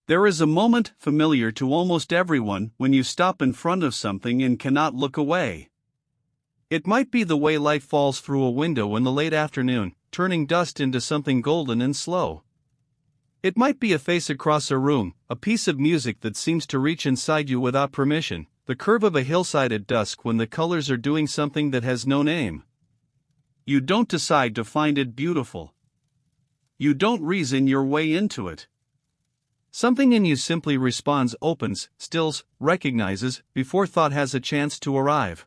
There is a moment familiar to almost everyone when you stop in front of something and cannot look away. It might be the way light falls through a window in the late afternoon, turning dust into something golden and slow. It might be a face across a room, a piece of music that seems to reach inside you without permission, the curve of a hillside at dusk when the colors are doing something that has no name. You don't decide to find it beautiful. You don't reason your way into it. Something in you simply responds, opens, stills, recognizes, before thought has a chance to arrive.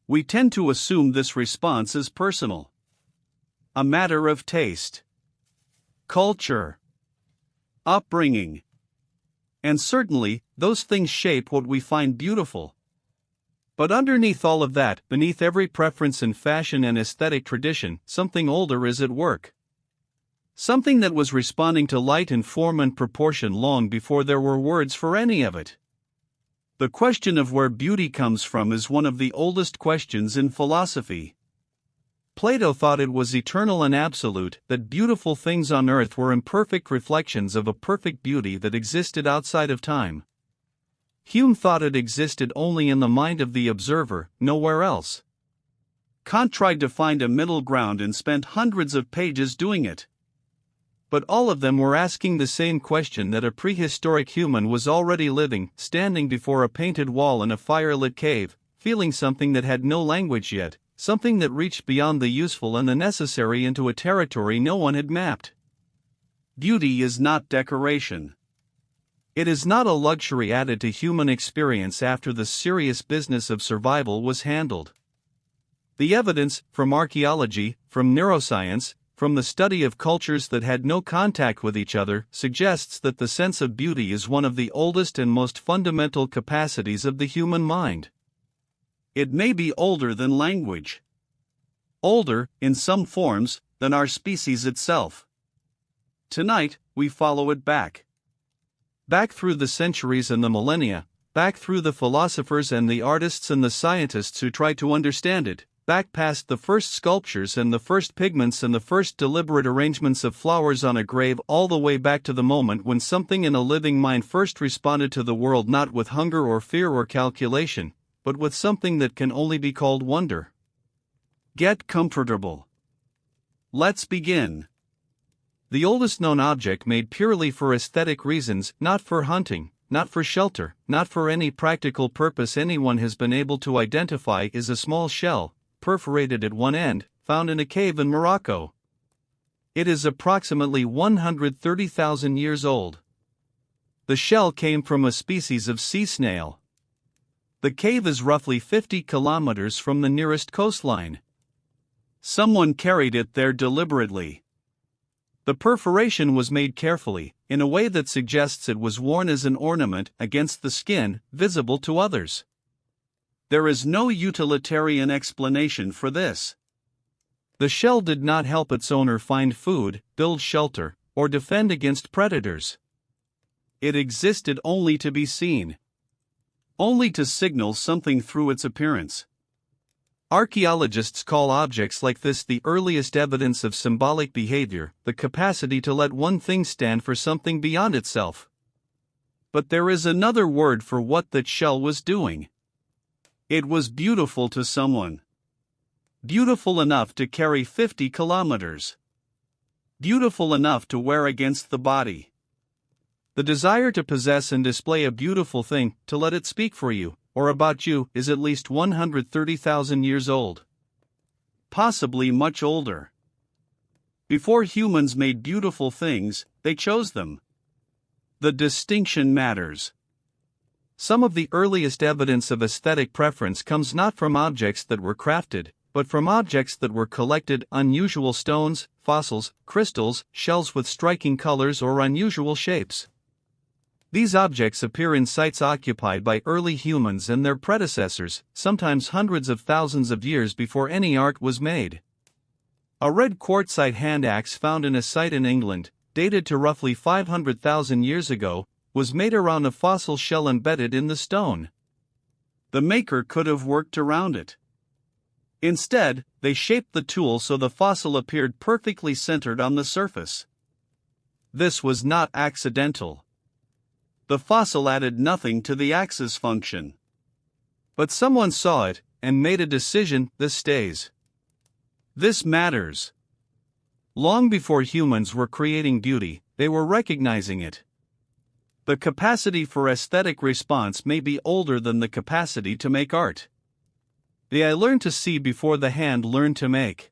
We tend to assume this response is personal. A matter of taste, culture, upbringing. And certainly, those things shape what we find beautiful. But underneath all of that, beneath every preference in fashion and aesthetic tradition, something older is at work. Something that was responding to light and form and proportion long before there were words for any of it. The question of where beauty comes from is one of the oldest questions in philosophy. Plato thought it was eternal and absolute, that beautiful things on earth were imperfect reflections of a perfect beauty that existed outside of time. Hume thought it existed only in the mind of the observer, nowhere else. Kant tried to find a middle ground and spent hundreds of pages doing it. But all of them were asking the same question that a prehistoric human was already living, standing before a painted wall in a fire-lit cave, feeling something that had no language yet, something that reached beyond the useful and the necessary into a territory no one had mapped. Beauty is not decoration. It is not a luxury added to human experience after the serious business of survival was handled. The evidence, from archaeology, from neuroscience, from the study of cultures that had no contact with each other, suggests that the sense of beauty is one of the oldest and most fundamental capacities of the human mind. It may be older than language. Older, in some forms, than our species itself. Tonight, we follow it back. Back through the centuries and the millennia, back through the philosophers and the artists and the scientists who tried to understand it, back past the first sculptures and the first pigments and the first deliberate arrangements of flowers on a grave, all the way back to the moment when something in a living mind first responded to the world not with hunger or fear or calculation, but with something that can only be called wonder. Get comfortable. Let's begin. The oldest known object made purely for aesthetic reasons, not for hunting, not for shelter, not for any practical purpose anyone has been able to identify, is a small shell, perforated at one end, found in a cave in Morocco. It is approximately 130,000 years old. The shell came from a species of sea snail. The cave is roughly 50 kilometers from the nearest coastline. Someone carried it there deliberately. The perforation was made carefully, in a way that suggests it was worn as an ornament against the skin, visible to others. There is no utilitarian explanation for this. The shell did not help its owner find food, build shelter, or defend against predators. It existed only to be seen. Only to signal something through its appearance. Archaeologists call objects like this the earliest evidence of symbolic behavior, the capacity to let one thing stand for something beyond itself. But there is another word for what that shell was doing. It was beautiful to someone. Beautiful enough to carry 50 kilometers. Beautiful enough to wear against the body. The desire to possess and display a beautiful thing, to let it speak for you, or about you, is at least 130,000 years old. Possibly much older. Before humans made beautiful things, they chose them. The distinction matters. Some of the earliest evidence of aesthetic preference comes not from objects that were crafted, but from objects that were collected: unusual stones, fossils, crystals, shells with striking colors or unusual shapes. These objects appear in sites occupied by early humans and their predecessors, sometimes hundreds of thousands of years before any art was made. A red quartzite hand axe found in a site in England, dated to roughly 500,000 years ago, was made around a fossil shell embedded in the stone. The maker could have worked around it. Instead, they shaped the tool so the fossil appeared perfectly centered on the surface. This was not accidental. The fossil added nothing to the axis function. But someone saw it and made a decision. This stays. This matters. Long before humans were creating beauty, they were recognizing it. The capacity for aesthetic response may be older than the capacity to make art. The eye learned to see before the hand learned to make.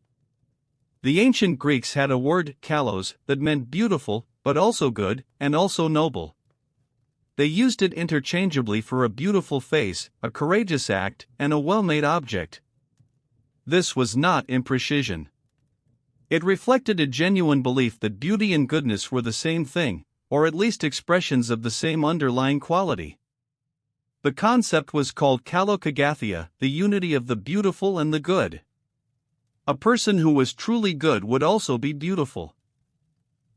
The ancient Greeks had a word, kalos, that meant beautiful, but also good, and also noble. They used it interchangeably for a beautiful face, a courageous act, and a well-made object. This was not imprecision. It reflected a genuine belief that beauty and goodness were the same thing, or at least expressions of the same underlying quality. The concept was called kalokagathia, the unity of the beautiful and the good. A person who was truly good would also be beautiful.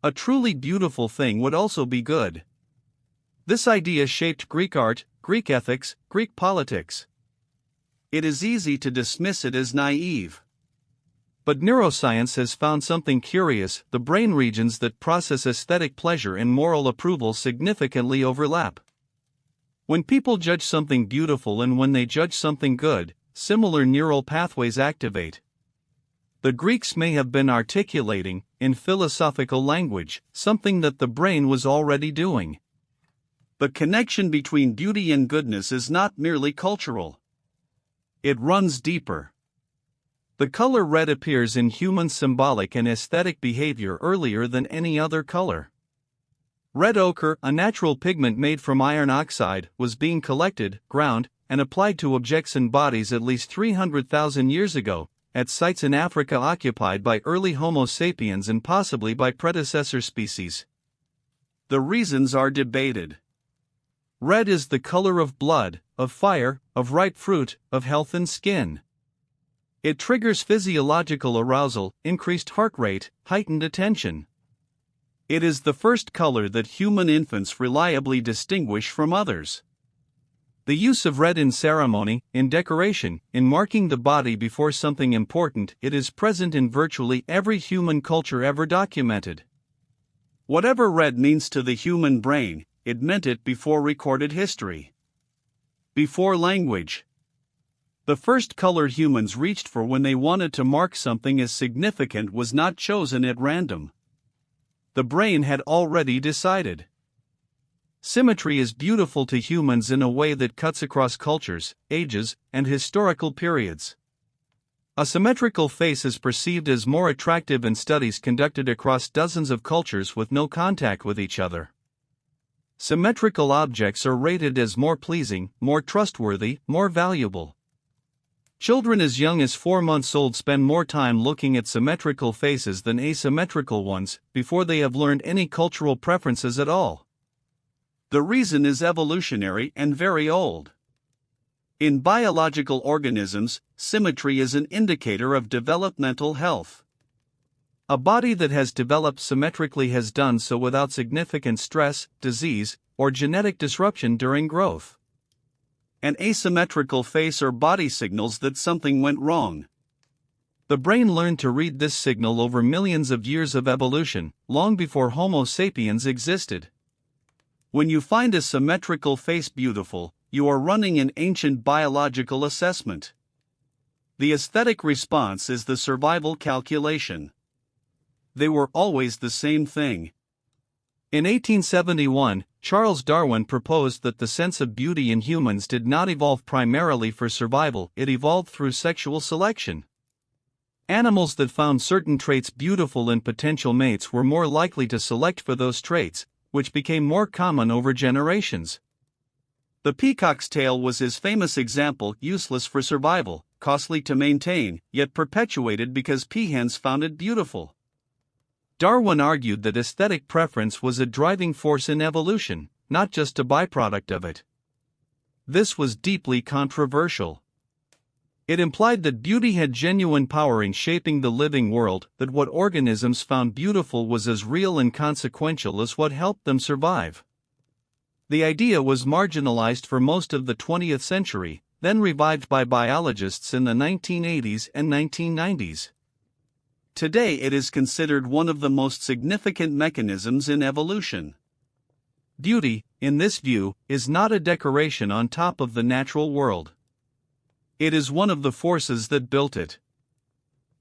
A truly beautiful thing would also be good. This idea shaped Greek art, Greek ethics, Greek politics. It is easy to dismiss it as naive. But neuroscience has found something curious: the brain regions that process aesthetic pleasure and moral approval significantly overlap. When people judge something beautiful and when they judge something good, similar neural pathways activate. The Greeks may have been articulating, in philosophical language, something that the brain was already doing. The connection between beauty and goodness is not merely cultural. It runs deeper. The color red appears in human symbolic and aesthetic behavior earlier than any other color. Red ochre, a natural pigment made from iron oxide, was being collected, ground, and applied to objects and bodies at least 300,000 years ago, at sites in Africa occupied by early Homo sapiens and possibly by predecessor species. The reasons are debated. Red is the color of blood, of fire, of ripe fruit, of health and skin. It triggers physiological arousal, increased heart rate, heightened attention. It is the first color that human infants reliably distinguish from others. The use of red in ceremony, in decoration, in marking the body before something important, it is present in virtually every human culture ever documented. Whatever red means to the human brain, it meant it before recorded history. Before language. The first color humans reached for when they wanted to mark something as significant was not chosen at random. The brain had already decided. Symmetry is beautiful to humans in a way that cuts across cultures, ages, and historical periods. A symmetrical face is perceived as more attractive in studies conducted across dozens of cultures with no contact with each other. Symmetrical objects are rated as more pleasing, more trustworthy, more valuable. Children as young as 4 months old spend more time looking at symmetrical faces than asymmetrical ones, before they have learned any cultural preferences at all. The reason is evolutionary and very old. In biological organisms, symmetry is an indicator of developmental health. A body that has developed symmetrically has done so without significant stress, disease, or genetic disruption during growth. An asymmetrical face or body signals that something went wrong. The brain learned to read this signal over millions of years of evolution, long before Homo sapiens existed. When you find a symmetrical face beautiful, you are running an ancient biological assessment. The aesthetic response is the survival calculation. They were always the same thing. In 1871, Charles Darwin proposed that the sense of beauty in humans did not evolve primarily for survival, it evolved through sexual selection. Animals that found certain traits beautiful in potential mates were more likely to select for those traits, which became more common over generations. The peacock's tail was his famous example, useless for survival, costly to maintain, yet perpetuated because peahens found it beautiful. Darwin argued that aesthetic preference was a driving force in evolution, not just a byproduct of it. This was deeply controversial. It implied that beauty had genuine power in shaping the living world, that what organisms found beautiful was as real and consequential as what helped them survive. The idea was marginalized for most of the 20th century, then revived by biologists in the 1980s and 1990s. Today it is considered one of the most significant mechanisms in evolution. Beauty, in this view, is not a decoration on top of the natural world. It is one of the forces that built it.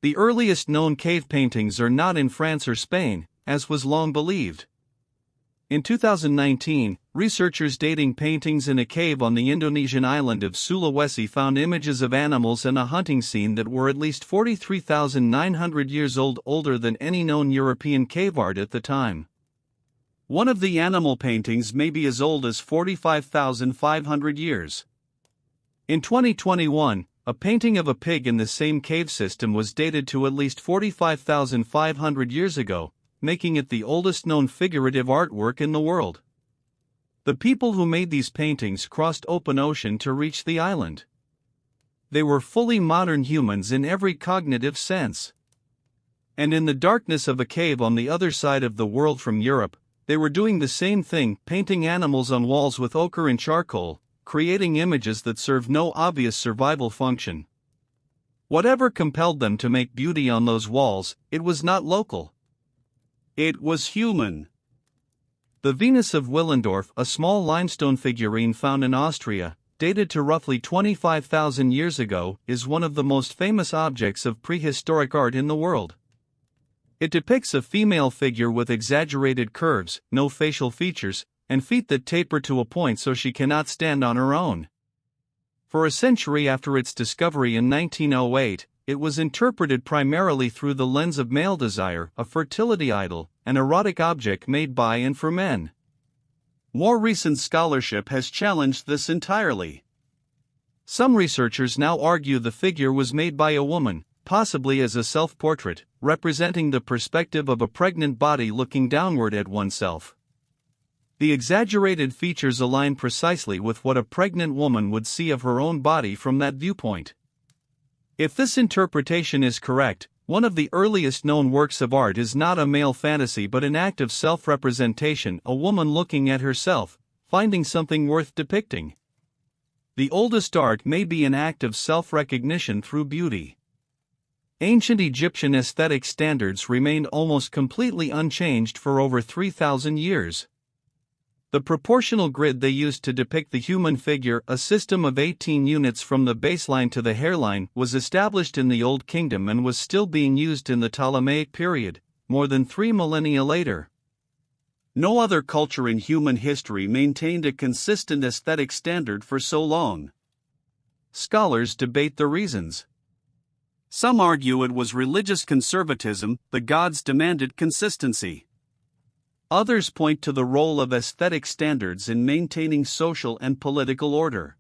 The earliest known cave paintings are not in France or Spain, as was long believed. In 2019, researchers dating paintings in a cave on the Indonesian island of Sulawesi found images of animals and a hunting scene that were at least 43,900 years old, older than any known European cave art at the time. One of the animal paintings may be as old as 45,500 years. In 2021, a painting of a pig in the same cave system was dated to at least 45,500 years ago, making it the oldest known figurative artwork in the world. The people who made these paintings crossed open ocean to reach the island. They were fully modern humans in every cognitive sense. And in the darkness of a cave on the other side of the world from Europe, they were doing the same thing, painting animals on walls with ochre and charcoal, creating images that serve no obvious survival function. Whatever compelled them to make beauty on those walls, it was not local. It was human. The Venus of Willendorf, a small limestone figurine found in Austria, dated to roughly 25,000 years ago, is one of the most famous objects of prehistoric art in the world. It depicts a female figure with exaggerated curves, no facial features, and feet that taper to a point so she cannot stand on her own. For a century after its discovery in 1908, it was interpreted primarily through the lens of male desire, a fertility idol, an erotic object made by and for men. More recent scholarship has challenged this entirely. Some researchers now argue the figure was made by a woman, possibly as a self-portrait, representing the perspective of a pregnant body looking downward at oneself. The exaggerated features align precisely with what a pregnant woman would see of her own body from that viewpoint. If this interpretation is correct, one of the earliest known works of art is not a male fantasy but an act of self-representation, a woman looking at herself, finding something worth depicting. The oldest art may be an act of self-recognition through beauty. Ancient Egyptian aesthetic standards remained almost completely unchanged for over 3,000 years. The proportional grid they used to depict the human figure, a system of 18 units from the baseline to the hairline, was established in the Old Kingdom and was still being used in the Ptolemaic period, more than 3 millennia later. No other culture in human history maintained a consistent aesthetic standard for so long. Scholars debate the reasons. Some argue it was religious conservatism, the gods demanded consistency. Others point to the role of aesthetic standards in maintaining social and political order.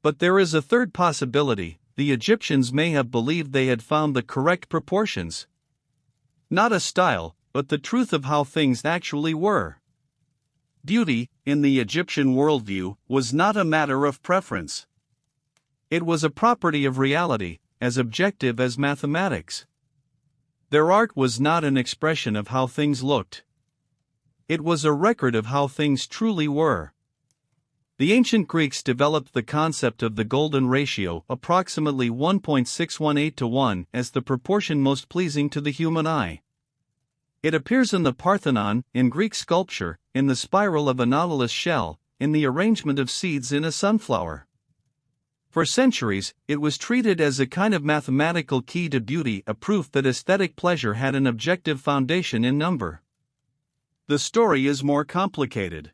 But there is a third possibility: the Egyptians may have believed they had found the correct proportions. Not a style, but the truth of how things actually were. Beauty, in the Egyptian worldview, was not a matter of preference. It was a property of reality, as objective as mathematics. Their art was not an expression of how things looked. It was a record of how things truly were. The ancient Greeks developed the concept of the golden ratio, approximately 1.618 to 1, as the proportion most pleasing to the human eye. It appears in the Parthenon, in Greek sculpture, in the spiral of a nautilus shell, in the arrangement of seeds in a sunflower. For centuries, it was treated as a kind of mathematical key to beauty, a proof that aesthetic pleasure had an objective foundation in number. The story is more complicated.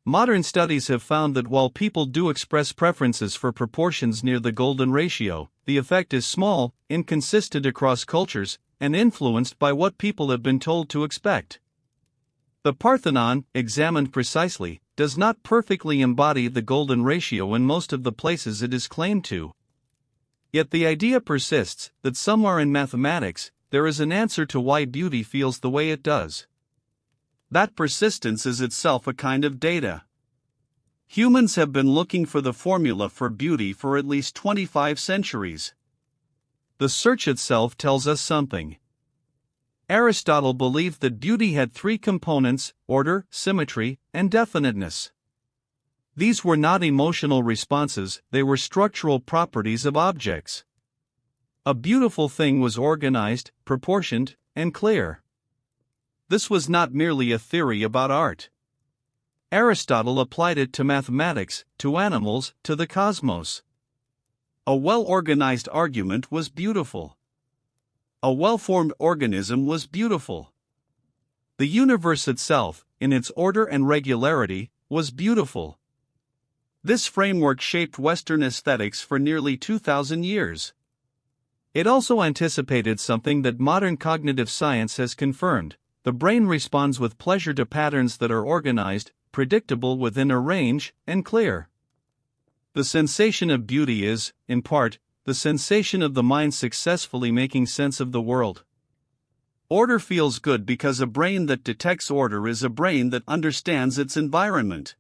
Modern studies have found that while people do express preferences for proportions near the golden ratio, the effect is small, inconsistent across cultures, and influenced by what people have been told to expect. The Parthenon, examined precisely, does not perfectly embody the golden ratio in most of the places it is claimed to. Yet the idea persists that somewhere in mathematics, there is an answer to why beauty feels the way it does. That persistence is itself a kind of data. Humans have been looking for the formula for beauty for at least 25 centuries. The search itself tells us something. Aristotle believed that beauty had 3 components: order, symmetry, and definiteness. These were not emotional responses, they were structural properties of objects. A beautiful thing was organized, proportioned, and clear. This was not merely a theory about art. Aristotle applied it to mathematics, to animals, to the cosmos. A well-organized argument was beautiful. A well-formed organism was beautiful. The universe itself, in its order and regularity, was beautiful. This framework shaped Western aesthetics for nearly 2,000 years. It also anticipated something that modern cognitive science has confirmed: the brain responds with pleasure to patterns that are organized, predictable within a range, and clear. The sensation of beauty is, in part, the sensation of the mind successfully making sense of the world. Order feels good because a brain that detects order is a brain that understands its environment.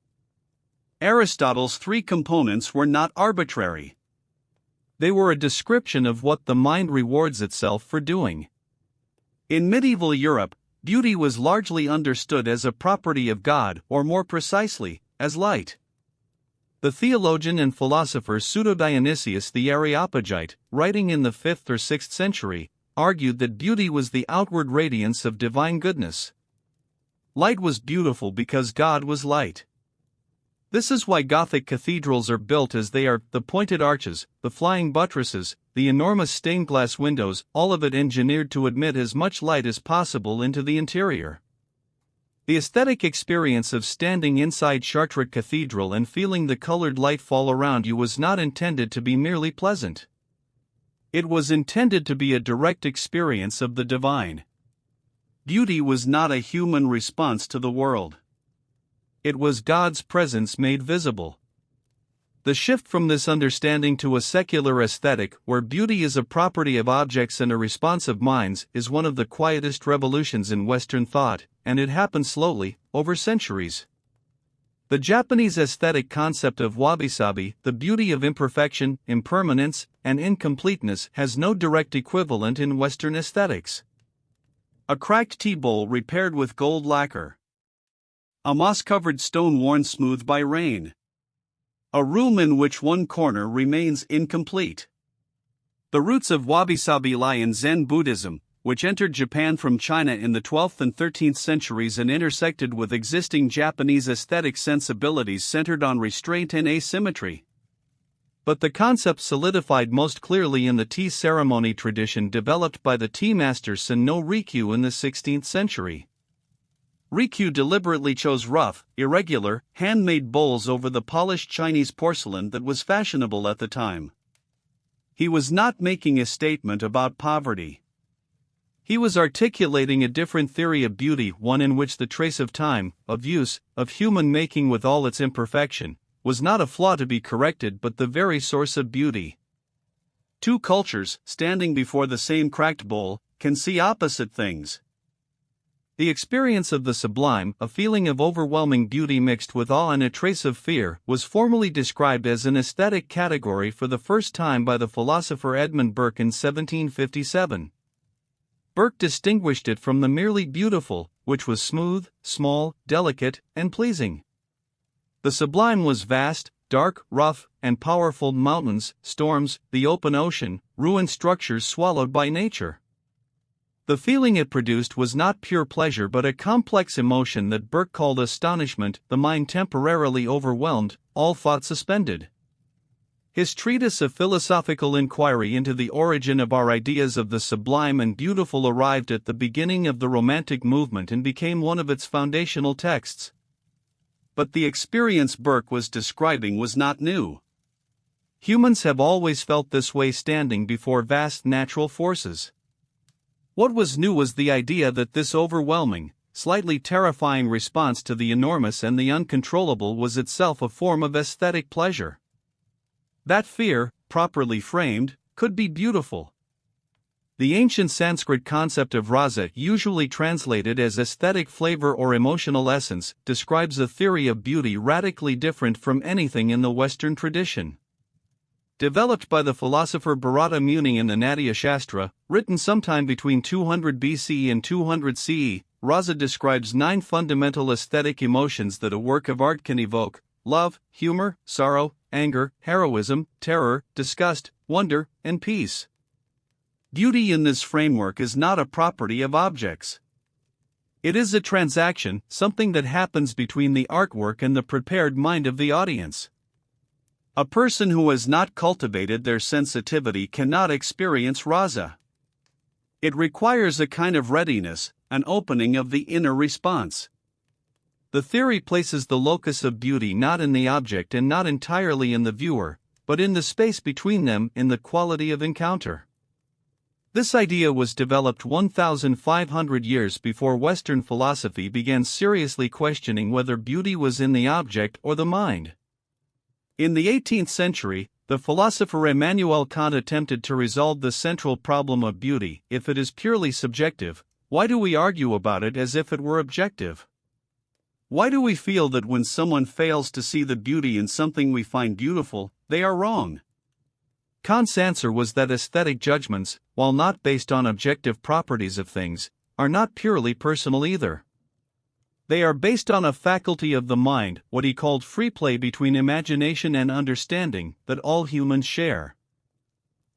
Aristotle's three components were not arbitrary. They were a description of what the mind rewards itself for doing. In medieval Europe, beauty was largely understood as a property of God, or more precisely, as light. The theologian and philosopher Pseudo-Dionysius the Areopagite, writing in the 5th or 6th century, argued that beauty was the outward radiance of divine goodness. Light was beautiful because God was light. This is why Gothic cathedrals are built as they are: the pointed arches, the flying buttresses, the enormous stained glass windows, all of it engineered to admit as much light as possible into the interior. The aesthetic experience of standing inside Chartres Cathedral and feeling the colored light fall around you was not intended to be merely pleasant. It was intended to be a direct experience of the divine. Beauty was not a human response to the world. It was God's presence made visible. The shift from this understanding to a secular aesthetic, where beauty is a property of objects and a response of minds, is one of the quietest revolutions in Western thought, and it happened slowly, over centuries. The Japanese aesthetic concept of wabi-sabi, the beauty of imperfection, impermanence, and incompleteness, has no direct equivalent in Western aesthetics. A cracked tea bowl repaired with gold lacquer. A moss-covered stone worn smooth by rain. A room in which one corner remains incomplete. The roots of wabi-sabi lie in Zen Buddhism, which entered Japan from China in the 12th and 13th centuries and intersected with existing Japanese aesthetic sensibilities centered on restraint and asymmetry. But the concept solidified most clearly in the tea ceremony tradition developed by the tea master Sen no Rikyu in the 16th century. Rikyu deliberately chose rough, irregular, handmade bowls over the polished Chinese porcelain that was fashionable at the time. He was not making a statement about poverty. He was articulating a different theory of beauty, one in which the trace of time, of use, of human making with all its imperfection, was not a flaw to be corrected but the very source of beauty. Two cultures, standing before the same cracked bowl, can see opposite things. The experience of the sublime, a feeling of overwhelming beauty mixed with awe and a trace of fear, was formally described as an aesthetic category for the first time by the philosopher Edmund Burke in 1757. Burke distinguished it from the merely beautiful, which was smooth, small, delicate, and pleasing. The sublime was vast, dark, rough, and powerful: mountains, storms, the open ocean, ruined structures swallowed by nature. The feeling it produced was not pure pleasure but a complex emotion that Burke called astonishment, the mind temporarily overwhelmed, all thought suspended. His treatise of philosophical inquiry into the origin of our ideas of the sublime and beautiful arrived at the beginning of the Romantic movement and became one of its foundational texts. But the experience Burke was describing was not new. Humans have always felt this way standing before vast natural forces. What was new was the idea that this overwhelming, slightly terrifying response to the enormous and the uncontrollable was itself a form of aesthetic pleasure. That fear, properly framed, could be beautiful. The ancient Sanskrit concept of rasa, usually translated as aesthetic flavor or emotional essence, describes a theory of beauty radically different from anything in the Western tradition. Developed by the philosopher Bharata Muni in the Natya Shastra, written sometime between 200 BC and 200 CE, rasa describes 9 fundamental aesthetic emotions that a work of art can evoke: love, humor, sorrow, anger, heroism, terror, disgust, wonder, and peace. Beauty in this framework is not a property of objects. It is a transaction, something that happens between the artwork and the prepared mind of the audience. A person who has not cultivated their sensitivity cannot experience rasa. It requires a kind of readiness, an opening of the inner response. The theory places the locus of beauty not in the object and not entirely in the viewer, but in the space between them, in the quality of encounter. This idea was developed 1,500 years before Western philosophy began seriously questioning whether beauty was in the object or the mind. In the 18th century, the philosopher Immanuel Kant attempted to resolve the central problem of beauty. If it is purely subjective, why do we argue about it as if it were objective? Why do we feel that when someone fails to see the beauty in something we find beautiful, they are wrong? Kant's answer was that aesthetic judgments, while not based on objective properties of things, are not purely personal either. They are based on a faculty of the mind, what he called free play between imagination and understanding, that all humans share.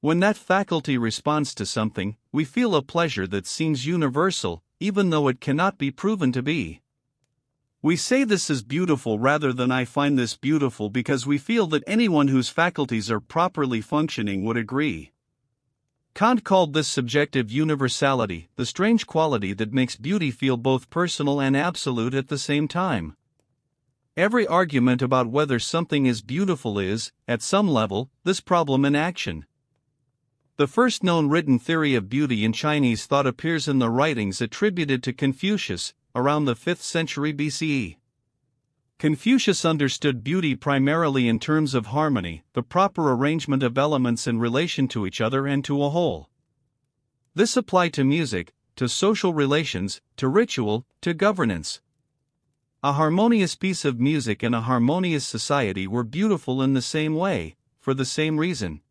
When that faculty responds to something, we feel a pleasure that seems universal, even though it cannot be proven to be. We say this is beautiful rather than I find this beautiful because we feel that anyone whose faculties are properly functioning would agree. Kant called this subjective universality, the strange quality that makes beauty feel both personal and absolute at the same time. Every argument about whether something is beautiful is, at some level, this problem in action. The first known written theory of beauty in Chinese thought appears in the writings attributed to Confucius, around the 5th century BCE. Confucius understood beauty primarily in terms of harmony, the proper arrangement of elements in relation to each other and to a whole. This applied to music, to social relations, to ritual, to governance. A harmonious piece of music and a harmonious society were beautiful in the same way, for the same reason.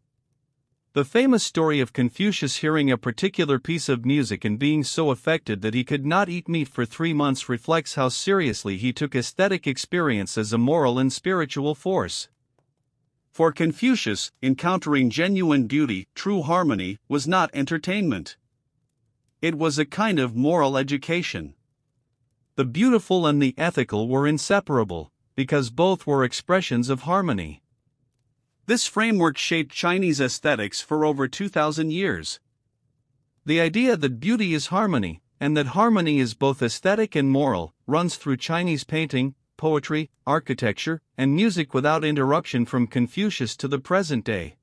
The famous story of Confucius hearing a particular piece of music and being so affected that he could not eat meat for 3 months reflects how seriously he took aesthetic experience as a moral and spiritual force. For Confucius, encountering genuine beauty, true harmony, was not entertainment. It was a kind of moral education. The beautiful and the ethical were inseparable, because both were expressions of harmony. This framework shaped Chinese aesthetics for over 2,000 years. The idea that beauty is harmony, and that harmony is both aesthetic and moral, runs through Chinese painting, poetry, architecture, and music without interruption from Confucius to the present day.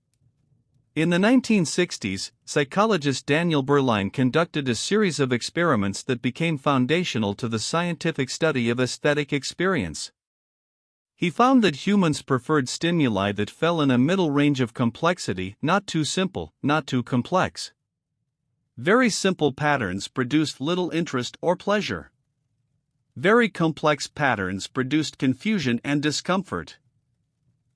In the 1960s, psychologist Daniel Berline conducted a series of experiments that became foundational to the scientific study of aesthetic experience. He found that humans preferred stimuli that fell in a middle range of complexity, not too simple, not too complex. Very simple patterns produced little interest or pleasure. Very complex patterns produced confusion and discomfort.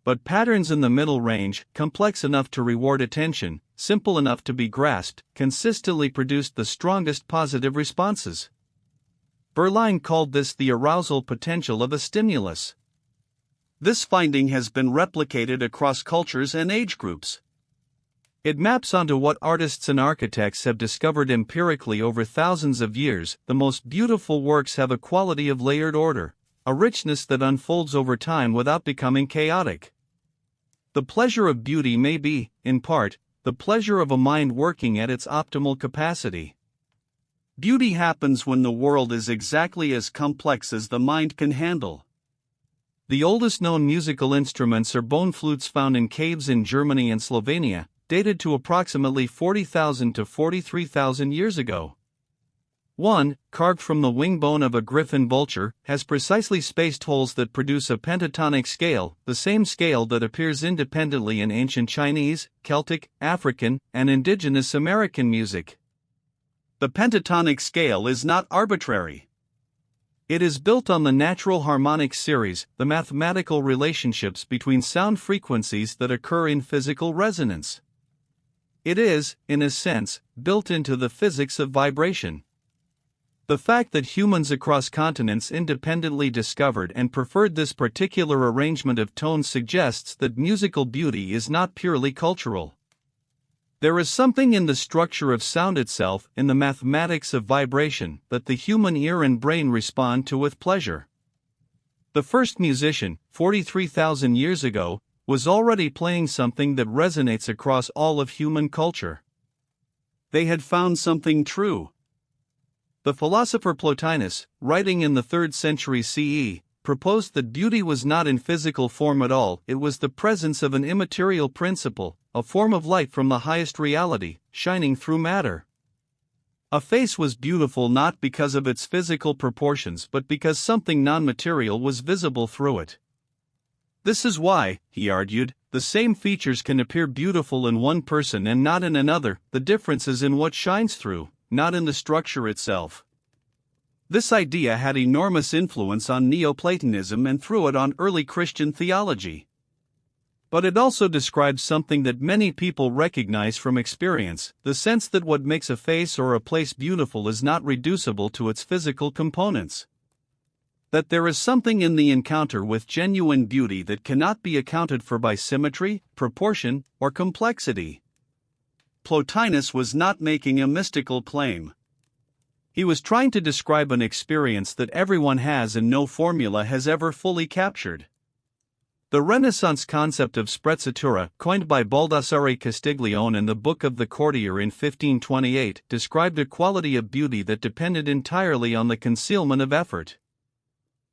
But patterns in the middle range, complex enough to reward attention, simple enough to be grasped, consistently produced the strongest positive responses. Berline called this the arousal potential of a stimulus. This finding has been replicated across cultures and age groups. It maps onto what artists and architects have discovered empirically over thousands of years. The most beautiful works have a quality of layered order, a richness that unfolds over time without becoming chaotic. The pleasure of beauty may be, in part, the pleasure of a mind working at its optimal capacity. Beauty happens when the world is exactly as complex as the mind can handle. The oldest known musical instruments are bone flutes found in caves in Germany and Slovenia, dated to approximately 40,000 to 43,000 years ago. One, carved from the wing bone of a griffin vulture, has precisely spaced holes that produce a pentatonic scale, the same scale that appears independently in ancient Chinese, Celtic, African, and indigenous American music. The pentatonic scale is not arbitrary. It is built on the natural harmonic series, the mathematical relationships between sound frequencies that occur in physical resonance. It is, in a sense, built into the physics of vibration. The fact that humans across continents independently discovered and preferred this particular arrangement of tones suggests that musical beauty is not purely cultural. There is something in the structure of sound itself, in the mathematics of vibration, that the human ear and brain respond to with pleasure. The first musician, 43,000 years ago, was already playing something that resonates across all of human culture. They had found something true. The philosopher Plotinus, writing in the 3rd century CE, proposed that beauty was not in physical form at all, it was the presence of an immaterial principle, a form of light from the highest reality, shining through matter. A face was beautiful not because of its physical proportions but because something non-material was visible through it. This is why, he argued, the same features can appear beautiful in one person and not in another, the difference is in what shines through, not in the structure itself. This idea had enormous influence on Neoplatonism and through it on early Christian theology. But it also describes something that many people recognize from experience, the sense that what makes a face or a place beautiful is not reducible to its physical components. That there is something in the encounter with genuine beauty that cannot be accounted for by symmetry, proportion, or complexity. Plotinus was not making a mystical claim. He was trying to describe an experience that everyone has and no formula has ever fully captured. The Renaissance concept of sprezzatura, coined by Baldassare Castiglione in the Book of the Courtier in 1528, described a quality of beauty that depended entirely on the concealment of effort.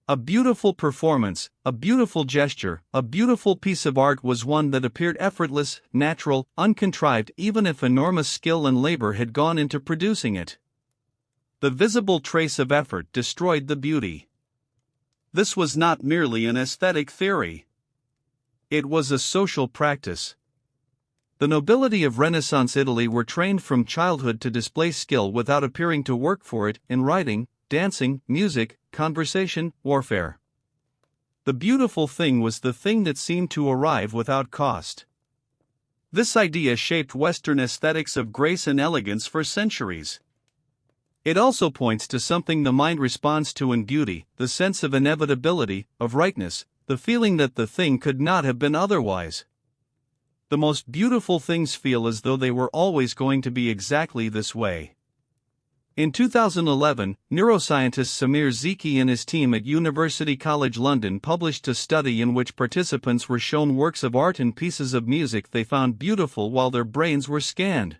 A beautiful performance, a beautiful gesture, a beautiful piece of art was one that appeared effortless, natural, uncontrived even if enormous skill and labor had gone into producing it. The visible trace of effort destroyed the beauty. This was not merely an aesthetic theory. It was a social practice. The nobility of Renaissance Italy were trained from childhood to display skill without appearing to work for it, in writing, dancing, music, conversation, warfare. The beautiful thing was the thing that seemed to arrive without cost. This idea shaped Western aesthetics of grace and elegance for centuries. It also points to something the mind responds to in beauty, the sense of inevitability, of rightness, the feeling that the thing could not have been otherwise. The most beautiful things feel as though they were always going to be exactly this way. In 2011, neuroscientist Samir Zeki and his team at University College London published a study in which participants were shown works of art and pieces of music they found beautiful while their brains were scanned.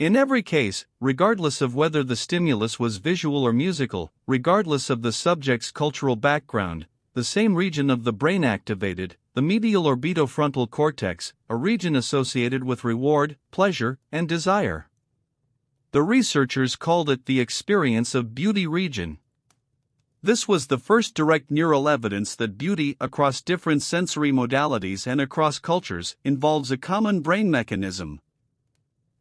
In every case, regardless of whether the stimulus was visual or musical, regardless of the subject's cultural background, the same region of the brain activated, the medial orbitofrontal cortex, a region associated with reward, pleasure, and desire. The researchers called it the experience of beauty region. This was the first direct neural evidence that beauty, across different sensory modalities and across cultures, involves a common brain mechanism.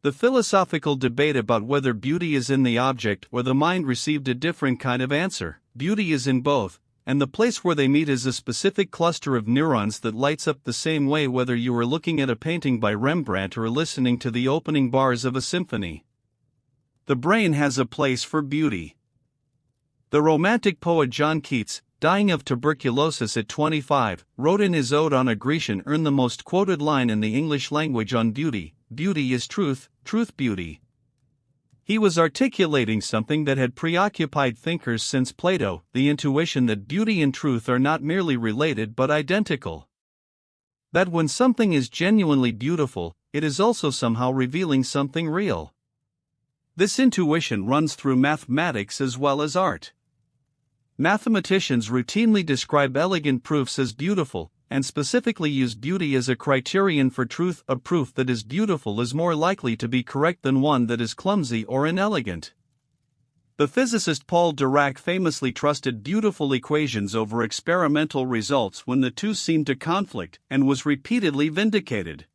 The philosophical debate about whether beauty is in the object or the mind received a different kind of answer. Beauty is in both, and the place where they meet is a specific cluster of neurons that lights up the same way whether you are looking at a painting by Rembrandt or listening to the opening bars of a symphony. The brain has a place for beauty. The Romantic poet John Keats, dying of tuberculosis at 25, wrote in his Ode on a Grecian urn the most quoted line in the English language on beauty: "Beauty is truth, truth beauty." He was articulating something that had preoccupied thinkers since Plato, the intuition that beauty and truth are not merely related but identical. That when something is genuinely beautiful, it is also somehow revealing something real. This intuition runs through mathematics as well as art. Mathematicians routinely describe elegant proofs as beautiful, and specifically use beauty as a criterion for truth. A proof that is beautiful is more likely to be correct than one that is clumsy or inelegant. The physicist Paul Dirac famously trusted beautiful equations over experimental results when the two seemed to conflict, and was repeatedly vindicated.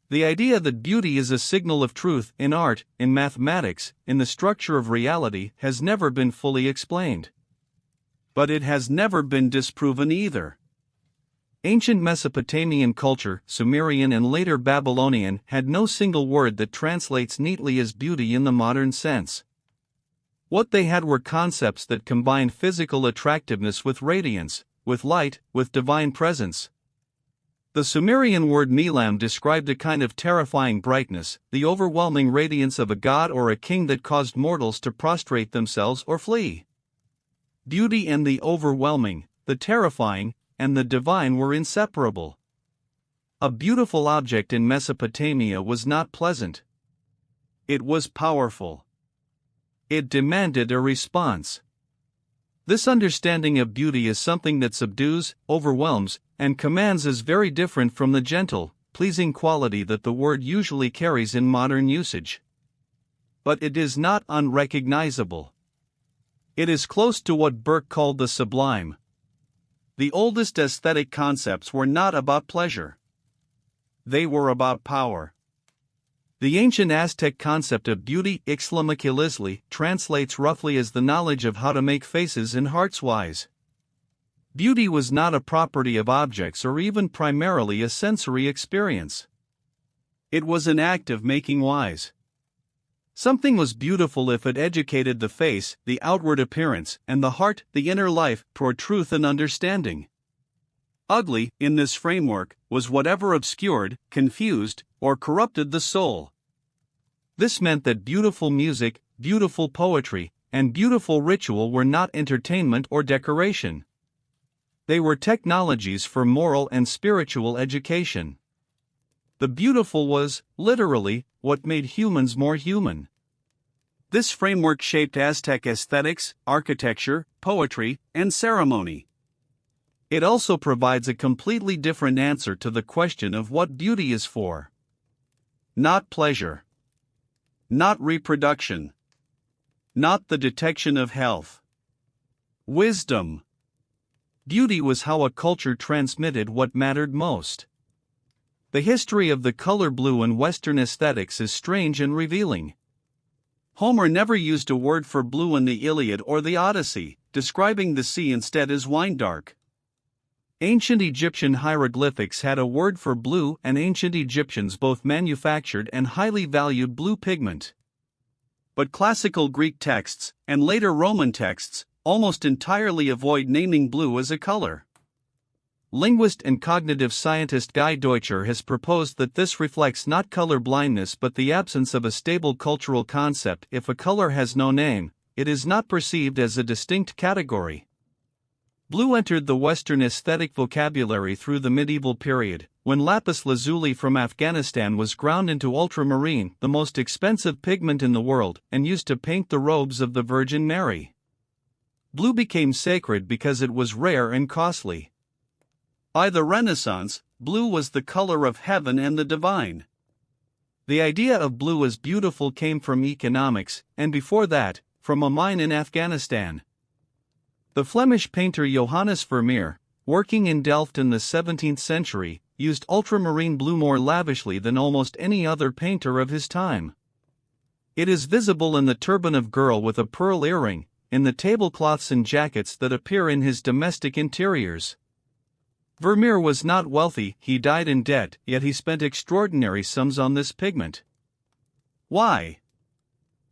The idea that beauty is a signal of truth in art, in mathematics, in the structure of reality has never been fully explained. But it has never been disproven either. Ancient Mesopotamian culture, Sumerian and later Babylonian, had no single word that translates neatly as beauty in the modern sense. What they had were concepts that combined physical attractiveness with radiance, with light, with divine presence. The Sumerian word nilam described a kind of terrifying brightness, the overwhelming radiance of a god or a king that caused mortals to prostrate themselves or flee. Beauty and the overwhelming, the terrifying, and the divine were inseparable. A beautiful object in Mesopotamia was not pleasant. It was powerful. It demanded a response. This understanding of beauty as something that subdues, overwhelms, and commands is very different from the gentle, pleasing quality that the word usually carries in modern usage. But it is not unrecognizable. It is close to what Burke called the sublime. The oldest aesthetic concepts were not about pleasure. They were about power. The ancient Aztec concept of beauty, ixtlamaquilisli, translates roughly as the knowledge of how to make faces and hearts wise. Beauty was not a property of objects or even primarily a sensory experience. It was an act of making wise. Something was beautiful if it educated the face, the outward appearance, and the heart, the inner life, toward truth and understanding. Ugly, in this framework, was whatever obscured, confused, or corrupted the soul. This meant that beautiful music, beautiful poetry, and beautiful ritual were not entertainment or decoration. They were technologies for moral and spiritual education. The beautiful was, literally, what made humans more human. This framework shaped Aztec aesthetics, architecture, poetry, and ceremony. It also provides a completely different answer to the question of what beauty is for. Not pleasure. Not reproduction. Not the detection of health. Wisdom. Beauty was how a culture transmitted what mattered most. The history of the color blue in Western aesthetics is strange and revealing. Homer never used a word for blue in the Iliad or the Odyssey, describing the sea instead as wine dark. Ancient Egyptian hieroglyphics had a word for blue, and ancient Egyptians both manufactured and highly valued blue pigment. But classical Greek texts, and later Roman texts, almost entirely avoid naming blue as a color. Linguist and cognitive scientist Guy Deutscher has proposed that this reflects not color blindness but the absence of a stable cultural concept. If a color has no name, it is not perceived as a distinct category. Blue entered the Western aesthetic vocabulary through the medieval period, when lapis lazuli from Afghanistan was ground into ultramarine, the most expensive pigment in the world, and used to paint the robes of the Virgin Mary. Blue became sacred because it was rare and costly. By the Renaissance, blue was the color of heaven and the divine. The idea of blue as beautiful came from economics, and before that, from a mine in Afghanistan. The Flemish painter Johannes Vermeer, working in Delft in the 17th century, used ultramarine blue more lavishly than almost any other painter of his time. It is visible in the turban of girl with a pearl earring, in the tablecloths and jackets that appear in his domestic interiors. Vermeer was not wealthy, he died in debt, yet he spent extraordinary sums on this pigment. Why?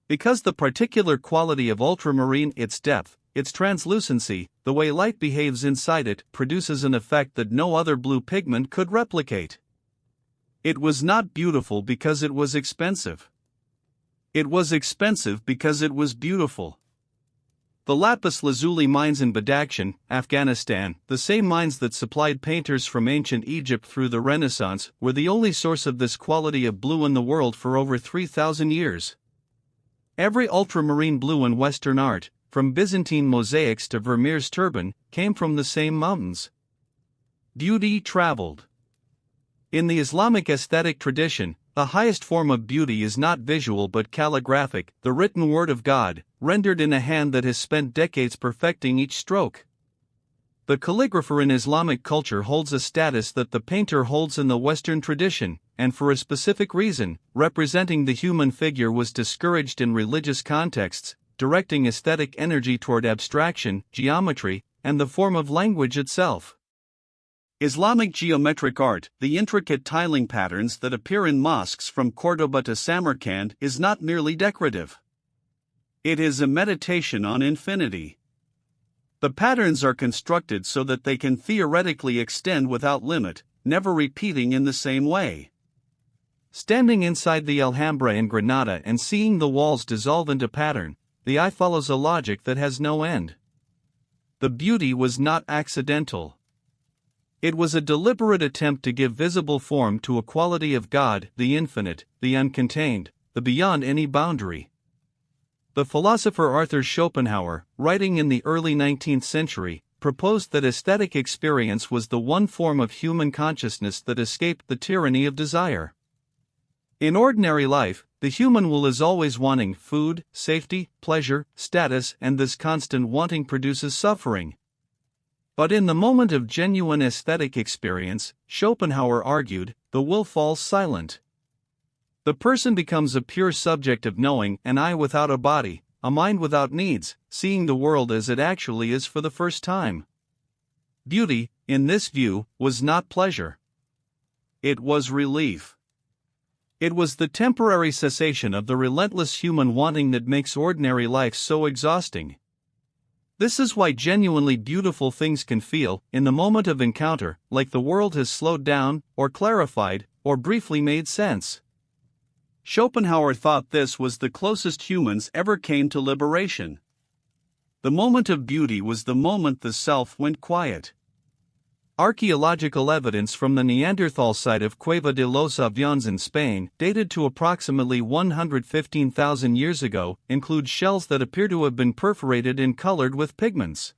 Because the particular quality of ultramarine, its depth, its translucency, the way light behaves inside it, produces an effect that no other blue pigment could replicate. It was not beautiful because it was expensive. It was expensive because it was beautiful. The lapis lazuli mines in Badakhshan, Afghanistan, the same mines that supplied painters from ancient Egypt through the Renaissance, were the only source of this quality of blue in the world for over 3,000 years. Every ultramarine blue in Western art, from Byzantine mosaics to Vermeer's turban, came from the same mountains. Beauty traveled. In the Islamic aesthetic tradition, the highest form of beauty is not visual but calligraphic, the written word of God, rendered in a hand that has spent decades perfecting each stroke. The calligrapher in Islamic culture holds a status that the painter holds in the Western tradition, and for a specific reason, representing the human figure was discouraged in religious contexts, directing aesthetic energy toward abstraction, geometry, and the form of language itself. Islamic geometric art, the intricate tiling patterns that appear in mosques from Cordoba to Samarkand, is not merely decorative. It is a meditation on infinity. The patterns are constructed so that they can theoretically extend without limit, never repeating in the same way. Standing inside the Alhambra in Granada and seeing the walls dissolve into pattern, the eye follows a logic that has no end. The beauty was not accidental. It was a deliberate attempt to give visible form to a quality of God, the infinite, the uncontained, the beyond any boundary. The philosopher Arthur Schopenhauer, writing in the early 19th century, proposed that aesthetic experience was the one form of human consciousness that escaped the tyranny of desire. In ordinary life, the human will is always wanting food, safety, pleasure, status, and this constant wanting produces suffering. But in the moment of genuine aesthetic experience, Schopenhauer argued, the will falls silent. The person becomes a pure subject of knowing, an eye without a body, a mind without needs, seeing the world as it actually is for the first time. Beauty, in this view, was not pleasure. It was relief. It was the temporary cessation of the relentless human wanting that makes ordinary life so exhausting. This is why genuinely beautiful things can feel, in the moment of encounter, like the world has slowed down, or clarified, or briefly made sense. Schopenhauer thought this was the closest humans ever came to liberation. The moment of beauty was the moment the self went quiet. Archaeological evidence from the Neanderthal site of Cueva de los Aviones in Spain, dated to approximately 115,000 years ago, includes shells that appear to have been perforated and colored with pigments.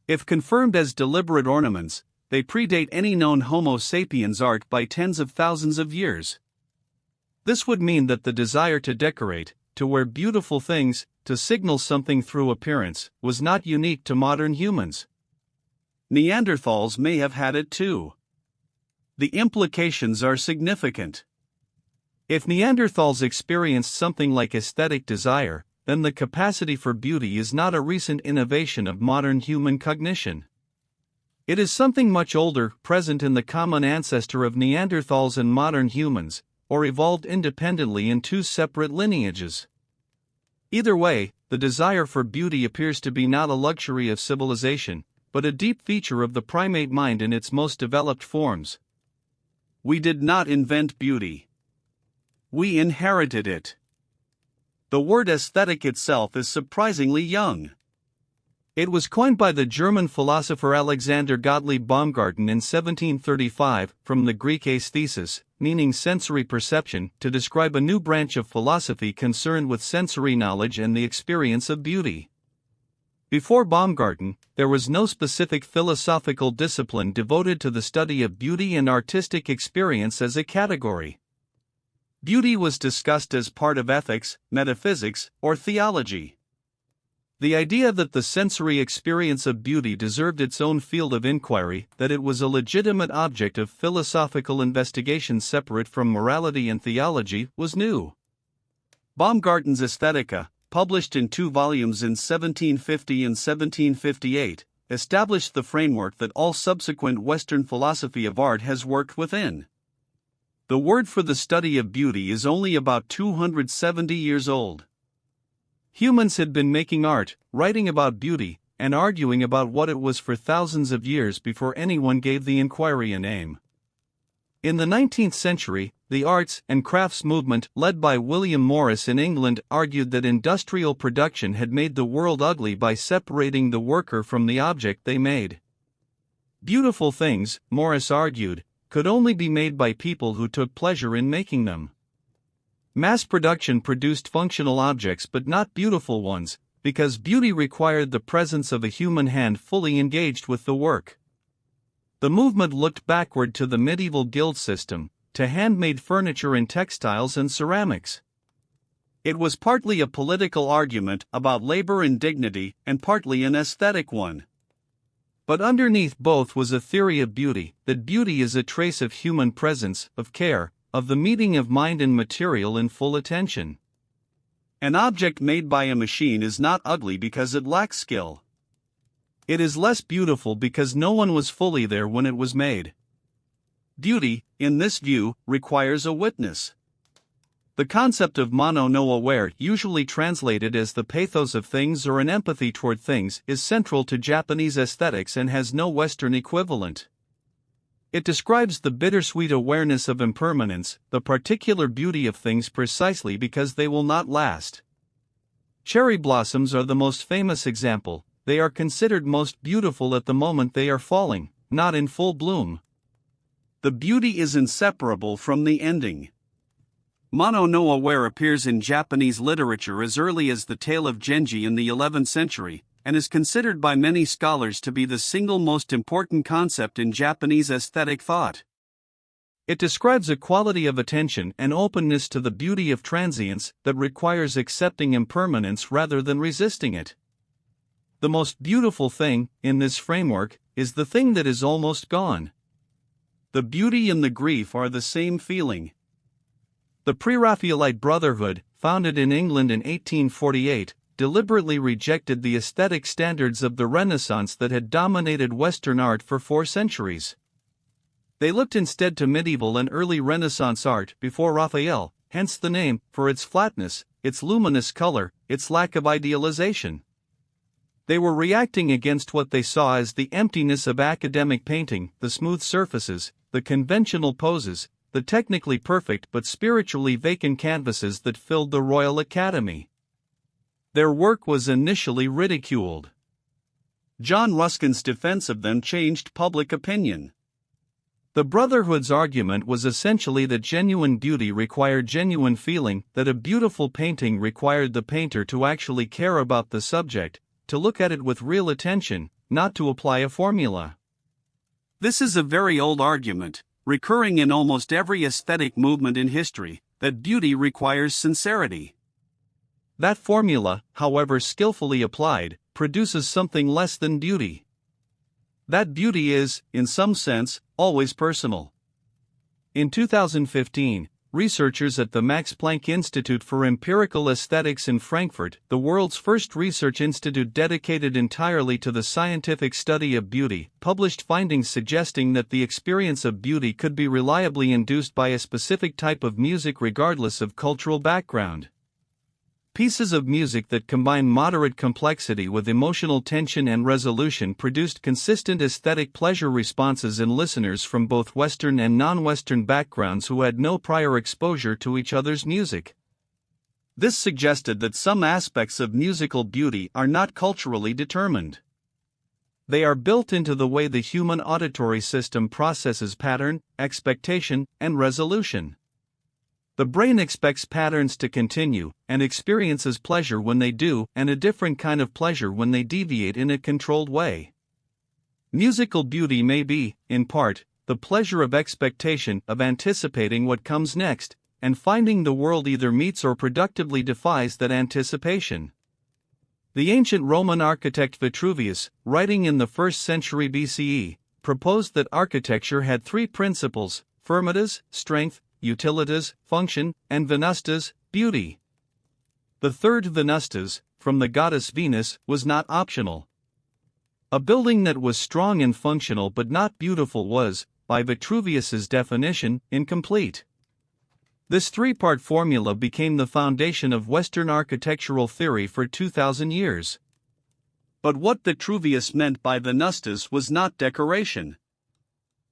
If confirmed as deliberate ornaments, they predate any known Homo sapiens art by tens of thousands of years. This would mean that the desire to decorate, to wear beautiful things, to signal something through appearance, was not unique to modern humans. Neanderthals may have had it too. The implications are significant. If Neanderthals experienced something like aesthetic desire, then the capacity for beauty is not a recent innovation of modern human cognition. It is something much older, present in the common ancestor of Neanderthals and modern humans, or evolved independently in two separate lineages. Either way, the desire for beauty appears to be not a luxury of civilization, but a deep feature of the primate mind in its most developed forms. We did not invent beauty. We inherited it. The word aesthetic itself is surprisingly young. It was coined by the German philosopher Alexander Gottlieb Baumgarten in 1735, from the Greek aesthesis, meaning sensory perception, to describe a new branch of philosophy concerned with sensory knowledge and the experience of beauty. Before Baumgarten, there was no specific philosophical discipline devoted to the study of beauty and artistic experience as a category. Beauty was discussed as part of ethics, metaphysics, or theology. The idea that the sensory experience of beauty deserved its own field of inquiry, that it was a legitimate object of philosophical investigation separate from morality and theology, was new. Baumgarten's Aesthetica, published in 2 volumes in 1750 and 1758, established the framework that all subsequent Western philosophy of art has worked within. The word for the study of beauty is only about 270 years old. Humans had been making art, writing about beauty, and arguing about what it was for thousands of years before anyone gave the inquiry a name. In the 19th century, the arts and crafts movement, led by William Morris in England, argued that industrial production had made the world ugly by separating the worker from the object they made. Beautiful things, Morris argued, could only be made by people who took pleasure in making them. Mass production produced functional objects but not beautiful ones, because beauty required the presence of a human hand fully engaged with the work. The movement looked backward to the medieval guild system, to handmade furniture and textiles and ceramics. It was partly a political argument about labor and dignity, and partly an aesthetic one. But underneath both was a theory of beauty, that beauty is a trace of human presence, of care, of the meeting of mind and material in full attention. An object made by a machine is not ugly because it lacks skill. It is less beautiful because no one was fully there when it was made. Beauty, in this view, requires a witness. The concept of mono no aware, usually translated as the pathos of things or an empathy toward things, is central to Japanese aesthetics and has no Western equivalent. It describes the bittersweet awareness of impermanence, the particular beauty of things precisely because they will not last. Cherry blossoms are the most famous example. They are considered most beautiful at the moment they are falling, not in full bloom. The beauty is inseparable from the ending. Mono no Aware appears in Japanese literature as early as the tale of Genji in the 11th century, and is considered by many scholars to be the single most important concept in Japanese aesthetic thought. It describes a quality of attention and openness to the beauty of transience that requires accepting impermanence rather than resisting it. The most beautiful thing, in this framework, is the thing that is almost gone. The beauty and the grief are the same feeling. The Pre-Raphaelite Brotherhood, founded in England in 1848, deliberately rejected the aesthetic standards of the Renaissance that had dominated Western art for 4 centuries. They looked instead to medieval and early Renaissance art before Raphael, hence the name, for its flatness, its luminous color, its lack of idealization. They were reacting against what they saw as the emptiness of academic painting, the smooth surfaces, the conventional poses, the technically perfect but spiritually vacant canvases that filled the Royal Academy. Their work was initially ridiculed. John Ruskin's defense of them changed public opinion. The Brotherhood's argument was essentially that genuine beauty required genuine feeling, that a beautiful painting required the painter to actually care about the subject, to look at it with real attention, not to apply a formula. This is a very old argument, recurring in almost every aesthetic movement in history, that beauty requires sincerity. That formula, however skillfully applied, produces something less than beauty. That beauty is, in some sense, always personal. In 2015, researchers at the Max Planck Institute for Empirical Aesthetics in Frankfurt, the world's first research institute dedicated entirely to the scientific study of beauty, published findings suggesting that the experience of beauty could be reliably induced by a specific type of music regardless of cultural background. Pieces of music that combine moderate complexity with emotional tension and resolution produced consistent aesthetic pleasure responses in listeners from both Western and non-Western backgrounds who had no prior exposure to each other's music. This suggested that some aspects of musical beauty are not culturally determined. They are built into the way the human auditory system processes pattern, expectation, and resolution. The brain expects patterns to continue, and experiences pleasure when they do, and a different kind of pleasure when they deviate in a controlled way. Musical beauty may be, in part, the pleasure of expectation, of anticipating what comes next, and finding the world either meets or productively defies that anticipation. The ancient Roman architect Vitruvius, writing in the 1st century BCE, proposed that architecture had 3 principles: firmitas, strength; utilitas, function; and venustas, beauty. The third, venustas, from the goddess Venus, was not optional. A building that was strong and functional but not beautiful was, by Vitruvius's definition, incomplete. This 3-part formula became the foundation of Western architectural theory for 2,000 years. But what Vitruvius meant by venustas was not decoration.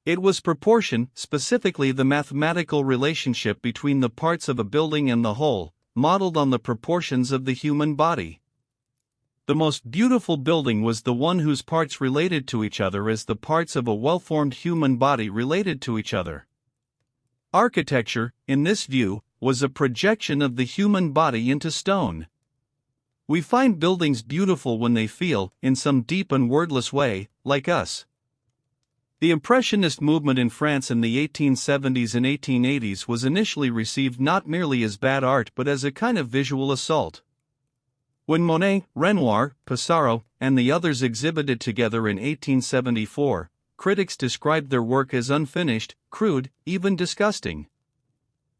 It was proportion, specifically the mathematical relationship between the parts of a building and the whole, modeled on the proportions of the human body. The most beautiful building was the one whose parts related to each other as the parts of a well-formed human body related to each other. Architecture, in this view, was a projection of the human body into stone. We find buildings beautiful when they feel, in some deep and wordless way, like us. The Impressionist movement in France in the 1870s and 1880s was initially received not merely as bad art but as a kind of visual assault. When Monet, Renoir, Pissarro, and the others exhibited together in 1874, critics described their work as unfinished, crude, even disgusting.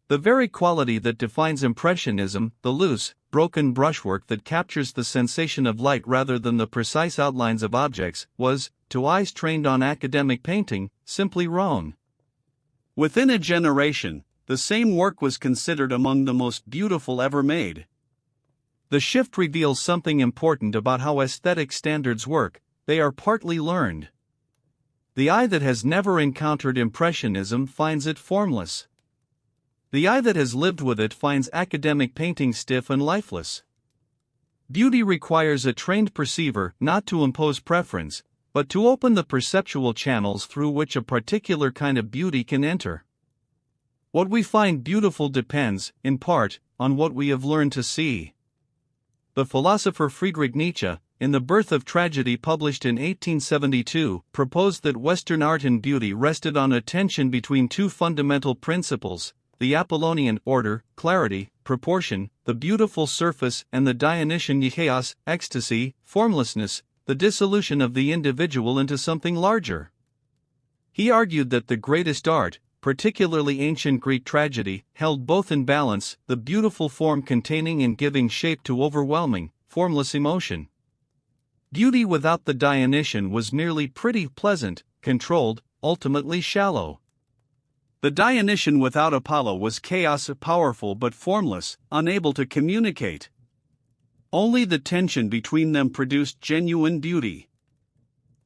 The very quality that defines Impressionism, the loose, broken brushwork that captures the sensation of light rather than the precise outlines of objects, was, to eyes trained on academic painting, simply wrong. Within a generation, the same work was considered among the most beautiful ever made. The shift reveals something important about how aesthetic standards work: they are partly learned. The eye that has never encountered impressionism finds it formless. The eye that has lived with it finds academic painting stiff and lifeless. Beauty requires a trained perceiver not to impose preference, but to open the perceptual channels through which a particular kind of beauty can enter. What we find beautiful depends, in part, on what we have learned to see. The philosopher Friedrich Nietzsche, in The Birth of Tragedy published in 1872, proposed that Western art and beauty rested on a tension between two fundamental principles: the Apollonian order, clarity, proportion, the beautiful surface, and the Dionysian chaos, ecstasy, formlessness, the dissolution of the individual into something larger. He argued that the greatest art, particularly ancient Greek tragedy, held both in balance, the beautiful form containing and giving shape to overwhelming, formless emotion. Beauty without the Dionysian was merely pretty, pleasant, controlled, ultimately shallow. The Dionysian without Apollo was chaos, powerful but formless, unable to communicate. Only the tension between them produced genuine beauty.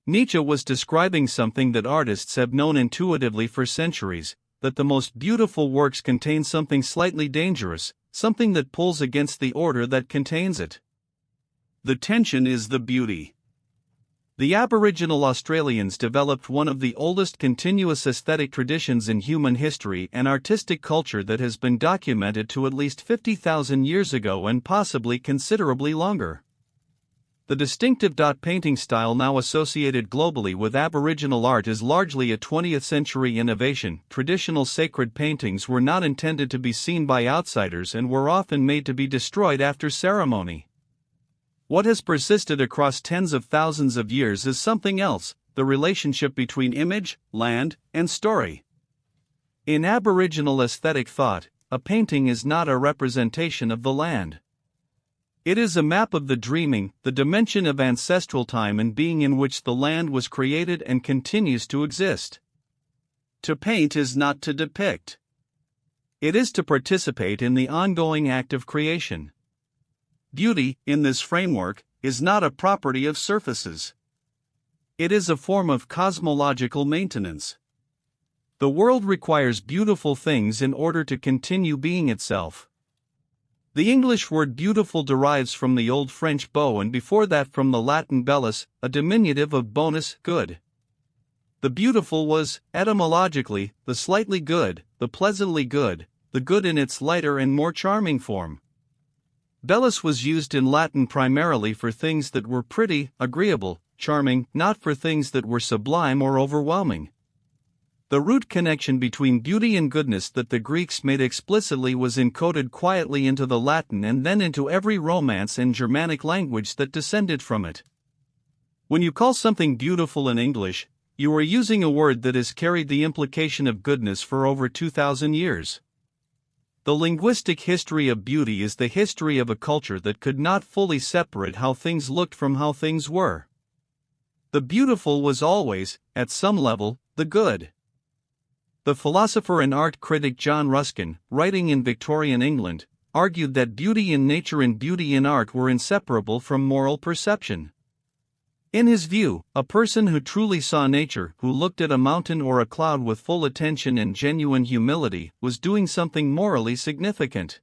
Nietzsche was describing something that artists have known intuitively for centuries, that the most beautiful works contain something slightly dangerous, something that pulls against the order that contains it. The tension is the beauty. The Aboriginal Australians developed one of the oldest continuous aesthetic traditions in human history and artistic culture that has been documented to at least 50,000 years ago and possibly considerably longer. The distinctive dot painting style now associated globally with Aboriginal art is largely a 20th century innovation. Traditional sacred paintings were not intended to be seen by outsiders and were often made to be destroyed after ceremony. What has persisted across tens of thousands of years is something else: the relationship between image, land, and story. In Aboriginal aesthetic thought, a painting is not a representation of the land. It is a map of the dreaming, the dimension of ancestral time and being in which the land was created and continues to exist. To paint is not to depict. It is to participate in the ongoing act of creation. Beauty, in this framework, is not a property of surfaces. It is a form of cosmological maintenance. The world requires beautiful things in order to continue being itself. The English word beautiful derives from the Old French beau and before that from the Latin bellus, a diminutive of bonus, good. The beautiful was, etymologically, the slightly good, the pleasantly good, the good in its lighter and more charming form. Bellus was used in Latin primarily for things that were pretty, agreeable, charming, not for things that were sublime or overwhelming. The root connection between beauty and goodness that the Greeks made explicitly was encoded quietly into the Latin and then into every Romance and Germanic language that descended from it. When you call something beautiful in English, you are using a word that has carried the implication of goodness for over 2,000 years. The linguistic history of beauty is the history of a culture that could not fully separate how things looked from how things were. The beautiful was always, at some level, the good. The philosopher and art critic John Ruskin, writing in Victorian England, argued that beauty in nature and beauty in art were inseparable from moral perception. In his view, a person who truly saw nature, who looked at a mountain or a cloud with full attention and genuine humility, was doing something morally significant.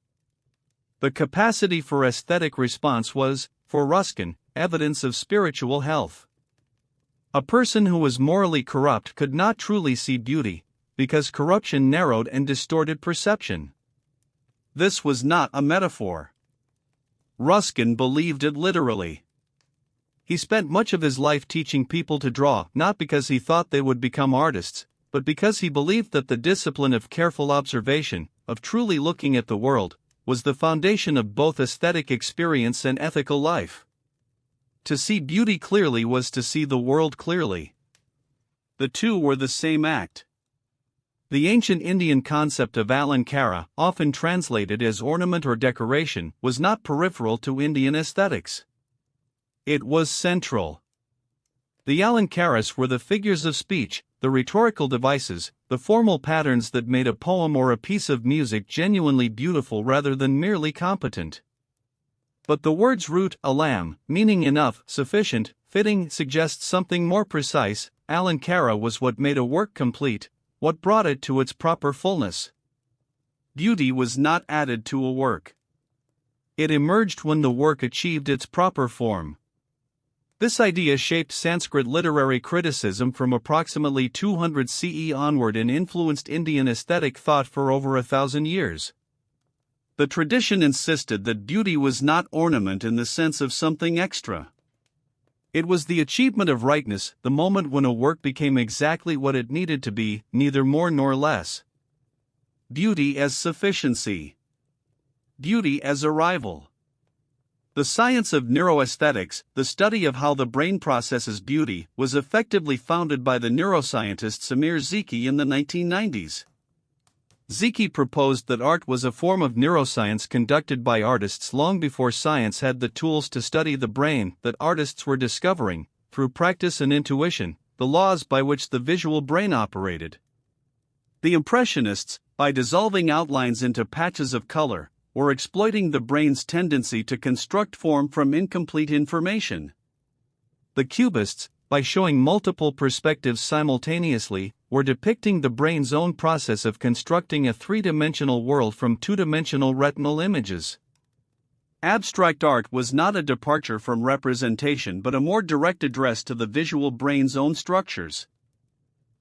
The capacity for aesthetic response was, for Ruskin, evidence of spiritual health. A person who was morally corrupt could not truly see beauty, because corruption narrowed and distorted perception. This was not a metaphor. Ruskin believed it literally. He spent much of his life teaching people to draw, not because he thought they would become artists, but because he believed that the discipline of careful observation, of truly looking at the world, was the foundation of both aesthetic experience and ethical life. To see beauty clearly was to see the world clearly. The two were the same act. The ancient Indian concept of alankara, often translated as ornament or decoration, was not peripheral to Indian aesthetics. It was central. The alankaras were the figures of speech, the rhetorical devices, the formal patterns that made a poem or a piece of music genuinely beautiful rather than merely competent. But the word's root, alam, meaning enough, sufficient, fitting suggests something more precise. Alankara was what made a work complete, what brought it to its proper fullness. Beauty was not added to a work. It emerged when the work achieved its proper form. This idea shaped Sanskrit literary criticism from approximately 200 CE onward and influenced Indian aesthetic thought for over 1,000 years. The tradition insisted that beauty was not ornament in the sense of something extra. It was the achievement of rightness, the moment when a work became exactly what it needed to be, neither more nor less. Beauty as sufficiency. Beauty as arrival. The science of neuroaesthetics, the study of how the brain processes beauty, was effectively founded by the neuroscientist Samir Zeki in the 1990s. Zeki proposed that art was a form of neuroscience conducted by artists long before science had the tools to study the brain, that artists were discovering, through practice and intuition, the laws by which the visual brain operated. The Impressionists, by dissolving outlines into patches of color, were exploiting the brain's tendency to construct form from incomplete information. The Cubists, by showing multiple perspectives simultaneously, were depicting the brain's own process of constructing a three-dimensional world from two-dimensional retinal images. Abstract art was not a departure from representation but a more direct address to the visual brain's own structures.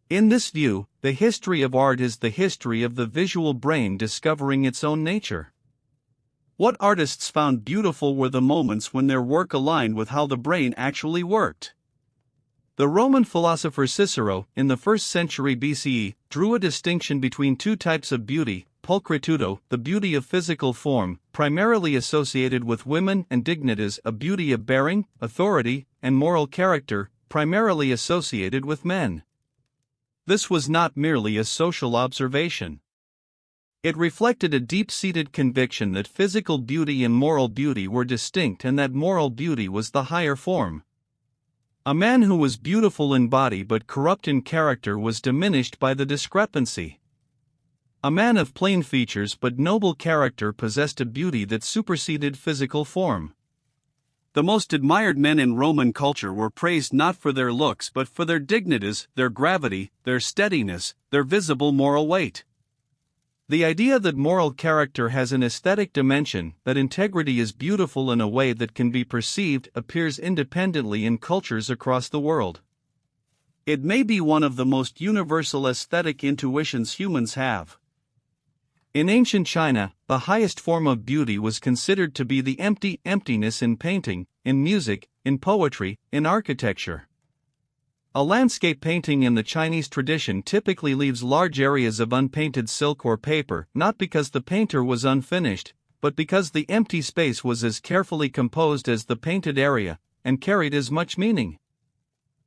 In this view, the history of art is the history of the visual brain discovering its own nature. What artists found beautiful were the moments when their work aligned with how the brain actually worked. The Roman philosopher Cicero, in the 1st century BCE, drew a distinction between two types of beauty: pulchritudo, the beauty of physical form, primarily associated with women, and dignitas, a beauty of bearing, authority, and moral character, primarily associated with men. This was not merely a social observation. It reflected a deep-seated conviction that physical beauty and moral beauty were distinct and that moral beauty was the higher form. A man who was beautiful in body but corrupt in character was diminished by the discrepancy. A man of plain features but noble character possessed a beauty that superseded physical form. The most admired men in Roman culture were praised not for their looks but for their dignitas, their gravity, their steadiness, their visible moral weight. The idea that moral character has an aesthetic dimension, that integrity is beautiful in a way that can be perceived, appears independently in cultures across the world. It may be one of the most universal aesthetic intuitions humans have. In ancient China, the highest form of beauty was considered to be the emptiness in painting, in music, in poetry, in architecture. A landscape painting in the Chinese tradition typically leaves large areas of unpainted silk or paper, not because the painter was unfinished, but because the empty space was as carefully composed as the painted area, and carried as much meaning.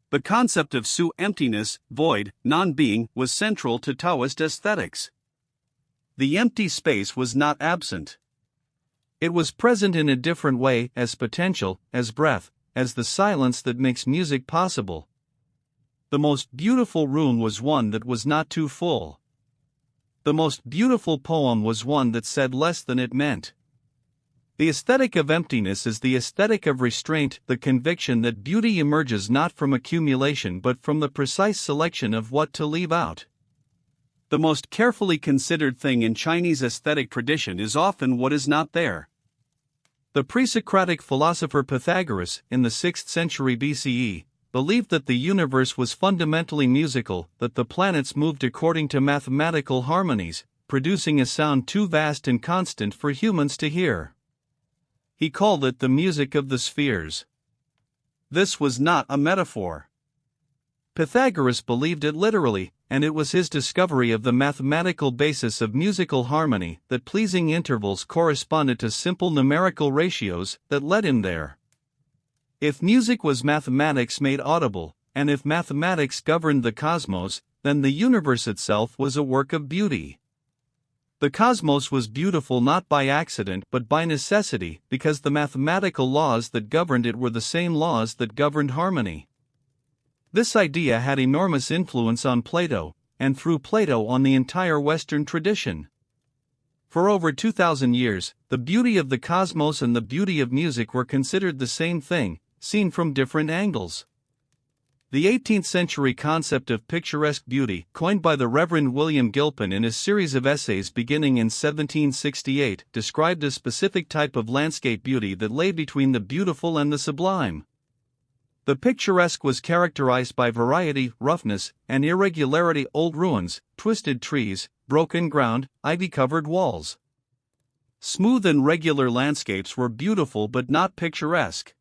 The concept of emptiness, void, non-being, was central to Taoist aesthetics. The empty space was not absent. It was present in a different way, as potential, as breath, as the silence that makes music possible. The most beautiful room was one that was not too full. The most beautiful poem was one that said less than it meant. The aesthetic of emptiness is the aesthetic of restraint, the conviction that beauty emerges not from accumulation but from the precise selection of what to leave out. The most carefully considered thing in Chinese aesthetic tradition is often what is not there. The pre-Socratic philosopher Pythagoras, in the 6th century BCE, believed that the universe was fundamentally musical, that the planets moved according to mathematical harmonies, producing a sound too vast and constant for humans to hear. He called it the music of the spheres. This was not a metaphor. Pythagoras believed it literally, and it was his discovery of the mathematical basis of musical harmony, that pleasing intervals corresponded to simple numerical ratios, that led him there. If music was mathematics made audible, and if mathematics governed the cosmos, then the universe itself was a work of beauty. The cosmos was beautiful not by accident but by necessity, because the mathematical laws that governed it were the same laws that governed harmony. This idea had enormous influence on Plato, and through Plato on the entire Western tradition. For over 2,000 years, the beauty of the cosmos and the beauty of music were considered the same thing, seen from different angles. The 18th century concept of picturesque beauty, coined by the Reverend William Gilpin in a series of essays beginning in 1768, described a specific type of landscape beauty that lay between the beautiful and the sublime. The picturesque was characterized by variety, roughness, and irregularity: old ruins, twisted trees, broken ground, ivy-covered walls. Smooth and regular landscapes were beautiful but not picturesque.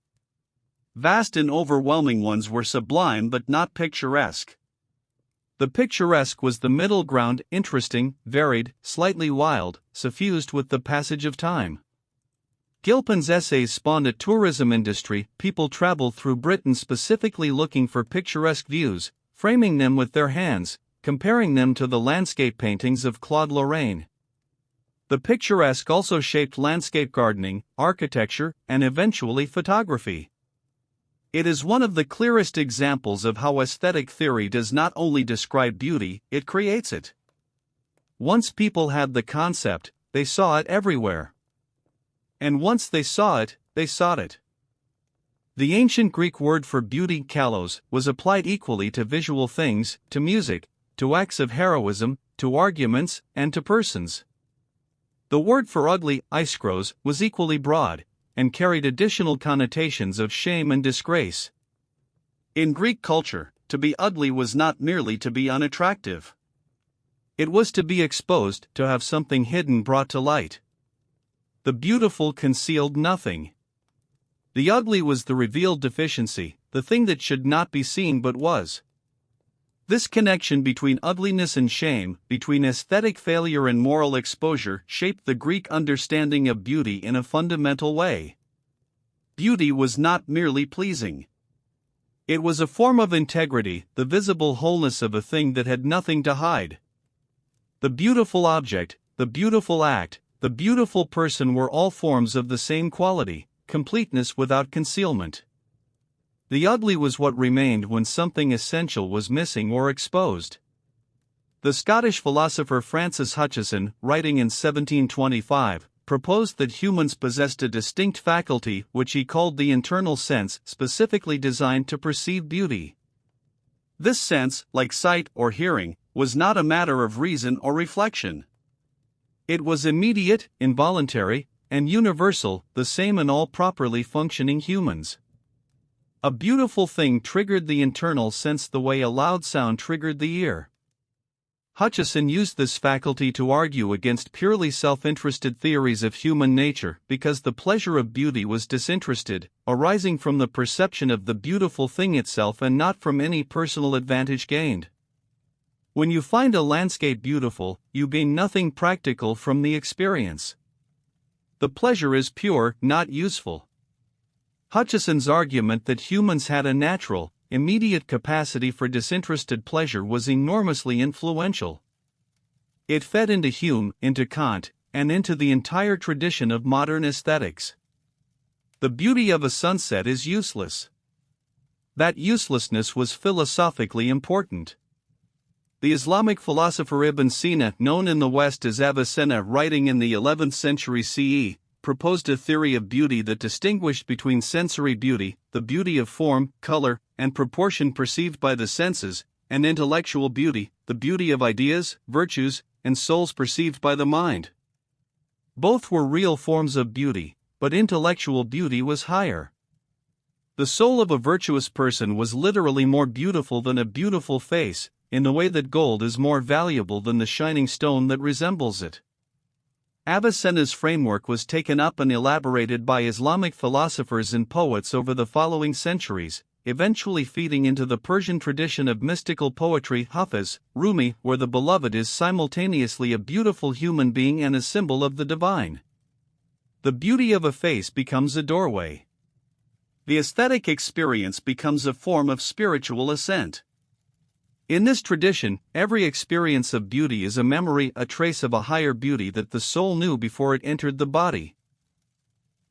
Vast and overwhelming ones were sublime but not picturesque. The picturesque was the middle ground, interesting, varied, slightly wild, suffused with the passage of time. Gilpin's essays spawned a tourism industry. People traveled through Britain specifically looking for picturesque views, framing them with their hands, comparing them to the landscape paintings of Claude Lorraine. The picturesque also shaped landscape gardening, architecture, and eventually photography. It is one of the clearest examples of how aesthetic theory does not only describe beauty, it creates it. Once people had the concept, they saw it everywhere. And once they saw it, they sought it. The ancient Greek word for beauty, kalos, was applied equally to visual things, to music, to acts of heroism, to arguments, and to persons. The word for ugly, iskros, was equally broad, and carried additional connotations of shame and disgrace. In Greek culture, to be ugly was not merely to be unattractive. It was to be exposed, to have something hidden brought to light. The beautiful concealed nothing. The ugly was the revealed deficiency, the thing that should not be seen but was. This connection between ugliness and shame, between aesthetic failure and moral exposure, shaped the Greek understanding of beauty in a fundamental way. Beauty was not merely pleasing. It was a form of integrity, the visible wholeness of a thing that had nothing to hide. The beautiful object, the beautiful act, the beautiful person were all forms of the same quality, completeness without concealment. The ugly was what remained when something essential was missing or exposed. The Scottish philosopher Francis Hutcheson, writing in 1725, proposed that humans possessed a distinct faculty which he called the internal sense, specifically designed to perceive beauty. This sense, like sight or hearing, was not a matter of reason or reflection. It was immediate, involuntary, and universal, the same in all properly functioning humans. A beautiful thing triggered the internal sense the way a loud sound triggered the ear. Hutcheson used this faculty to argue against purely self-interested theories of human nature because the pleasure of beauty was disinterested, arising from the perception of the beautiful thing itself and not from any personal advantage gained. When you find a landscape beautiful, you gain nothing practical from the experience. The pleasure is pure, not useful. Hutcheson's argument that humans had a natural, immediate capacity for disinterested pleasure was enormously influential. It fed into Hume, into Kant, and into the entire tradition of modern aesthetics. The beauty of a sunset is useless. That uselessness was philosophically important. The Islamic philosopher Ibn Sina, known in the West as Avicenna, writing in the 11th century CE, proposed a theory of beauty that distinguished between sensory beauty, the beauty of form, color, and proportion perceived by the senses, and intellectual beauty, the beauty of ideas, virtues, and souls perceived by the mind. Both were real forms of beauty, but intellectual beauty was higher. The soul of a virtuous person was literally more beautiful than a beautiful face, in the way that gold is more valuable than the shining stone that resembles it. Avicenna's framework was taken up and elaborated by Islamic philosophers and poets over the following centuries, eventually feeding into the Persian tradition of mystical poetry Hafiz, Rumi, where the beloved is simultaneously a beautiful human being and a symbol of the divine. The beauty of a face becomes a doorway. The aesthetic experience becomes a form of spiritual ascent. In this tradition, every experience of beauty is a memory, a trace of a higher beauty that the soul knew before it entered the body.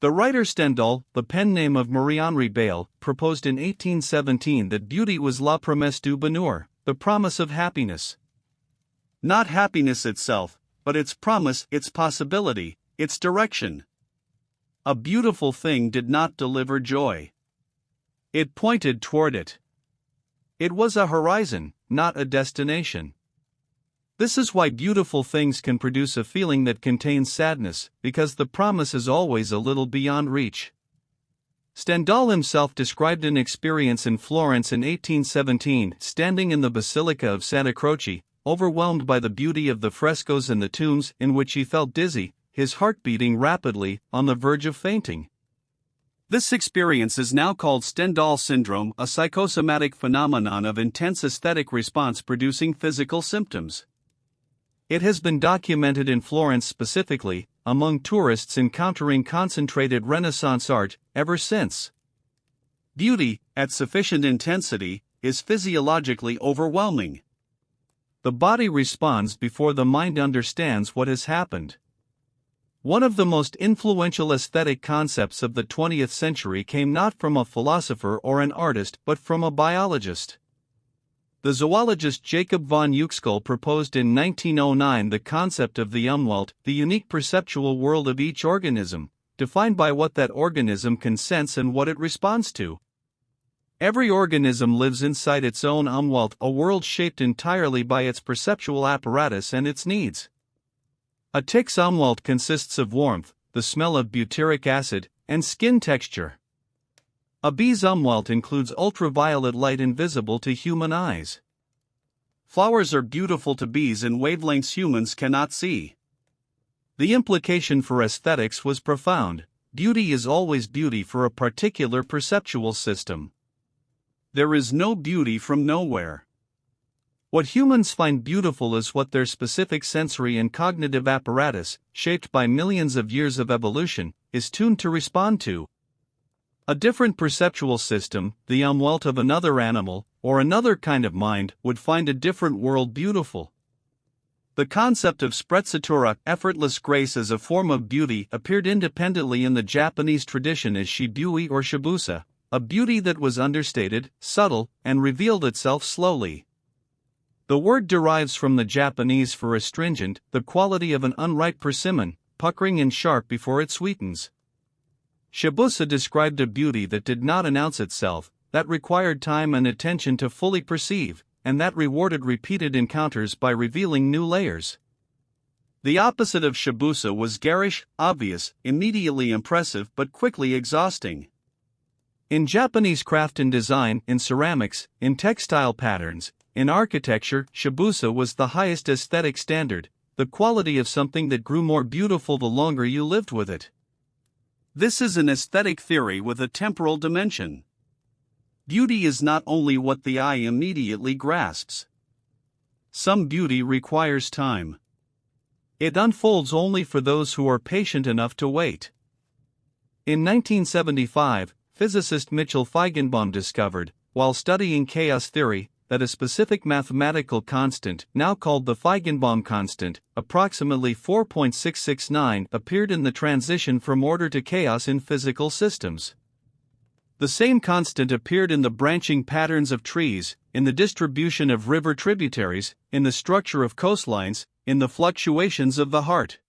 The writer Stendhal, the pen name of Marie-Henri Beyle, proposed in 1817 that beauty was la promesse du bonheur, the promise of happiness. Not happiness itself, but its promise, its possibility, its direction. A beautiful thing did not deliver joy. It pointed toward it. It was a horizon, not a destination. This is why beautiful things can produce a feeling that contains sadness, because the promise is always a little beyond reach. Stendhal himself described an experience in Florence in 1817, standing in the Basilica of Santa Croce, overwhelmed by the beauty of the frescoes and the tombs, in which he felt dizzy, his heart beating rapidly, on the verge of fainting. This experience is now called Stendhal syndrome, a psychosomatic phenomenon of intense aesthetic response producing physical symptoms. It has been documented in Florence specifically, among tourists encountering concentrated Renaissance art, ever since. Beauty, at sufficient intensity, is physiologically overwhelming. The body responds before the mind understands what has happened. One of the most influential aesthetic concepts of the 20th century came not from a philosopher or an artist but from a biologist. The zoologist Jacob von Uexküll proposed in 1909 the concept of the Umwelt, the unique perceptual world of each organism, defined by what that organism can sense and what it responds to. Every organism lives inside its own Umwelt, a world shaped entirely by its perceptual apparatus and its needs. A tick's Umwelt consists of warmth, the smell of butyric acid, and skin texture. A bee's Umwelt includes ultraviolet light invisible to human eyes. Flowers are beautiful to bees in wavelengths humans cannot see. The implication for aesthetics was profound. Beauty is always beauty for a particular perceptual system. There is no beauty from nowhere. What humans find beautiful is what their specific sensory and cognitive apparatus, shaped by millions of years of evolution, is tuned to respond to. A different perceptual system, the Umwelt of another animal, or another kind of mind, would find a different world beautiful. The concept of sprezzatura, effortless grace as a form of beauty, appeared independently in the Japanese tradition as shibui or shibusa, a beauty that was understated, subtle, and revealed itself slowly. The word derives from the Japanese for astringent, the quality of an unripe persimmon, puckering and sharp before it sweetens. Shibusa described a beauty that did not announce itself, that required time and attention to fully perceive, and that rewarded repeated encounters by revealing new layers. The opposite of shibusa was garish, obvious, immediately impressive but quickly exhausting. In Japanese craft and design, in ceramics, in textile patterns, in architecture, shibusa was the highest aesthetic standard, the quality of something that grew more beautiful the longer you lived with it. This is an aesthetic theory with a temporal dimension. Beauty is not only what the eye immediately grasps. Some beauty requires time. It unfolds only for those who are patient enough to wait. In 1975, physicist Mitchell Feigenbaum discovered, while studying chaos theory, that a specific mathematical constant, now called the Feigenbaum constant, approximately 4.669, appeared in the transition from order to chaos in physical systems. The same constant appeared in the branching patterns of trees, in the distribution of river tributaries, in the structure of coastlines, in the fluctuations of the heart.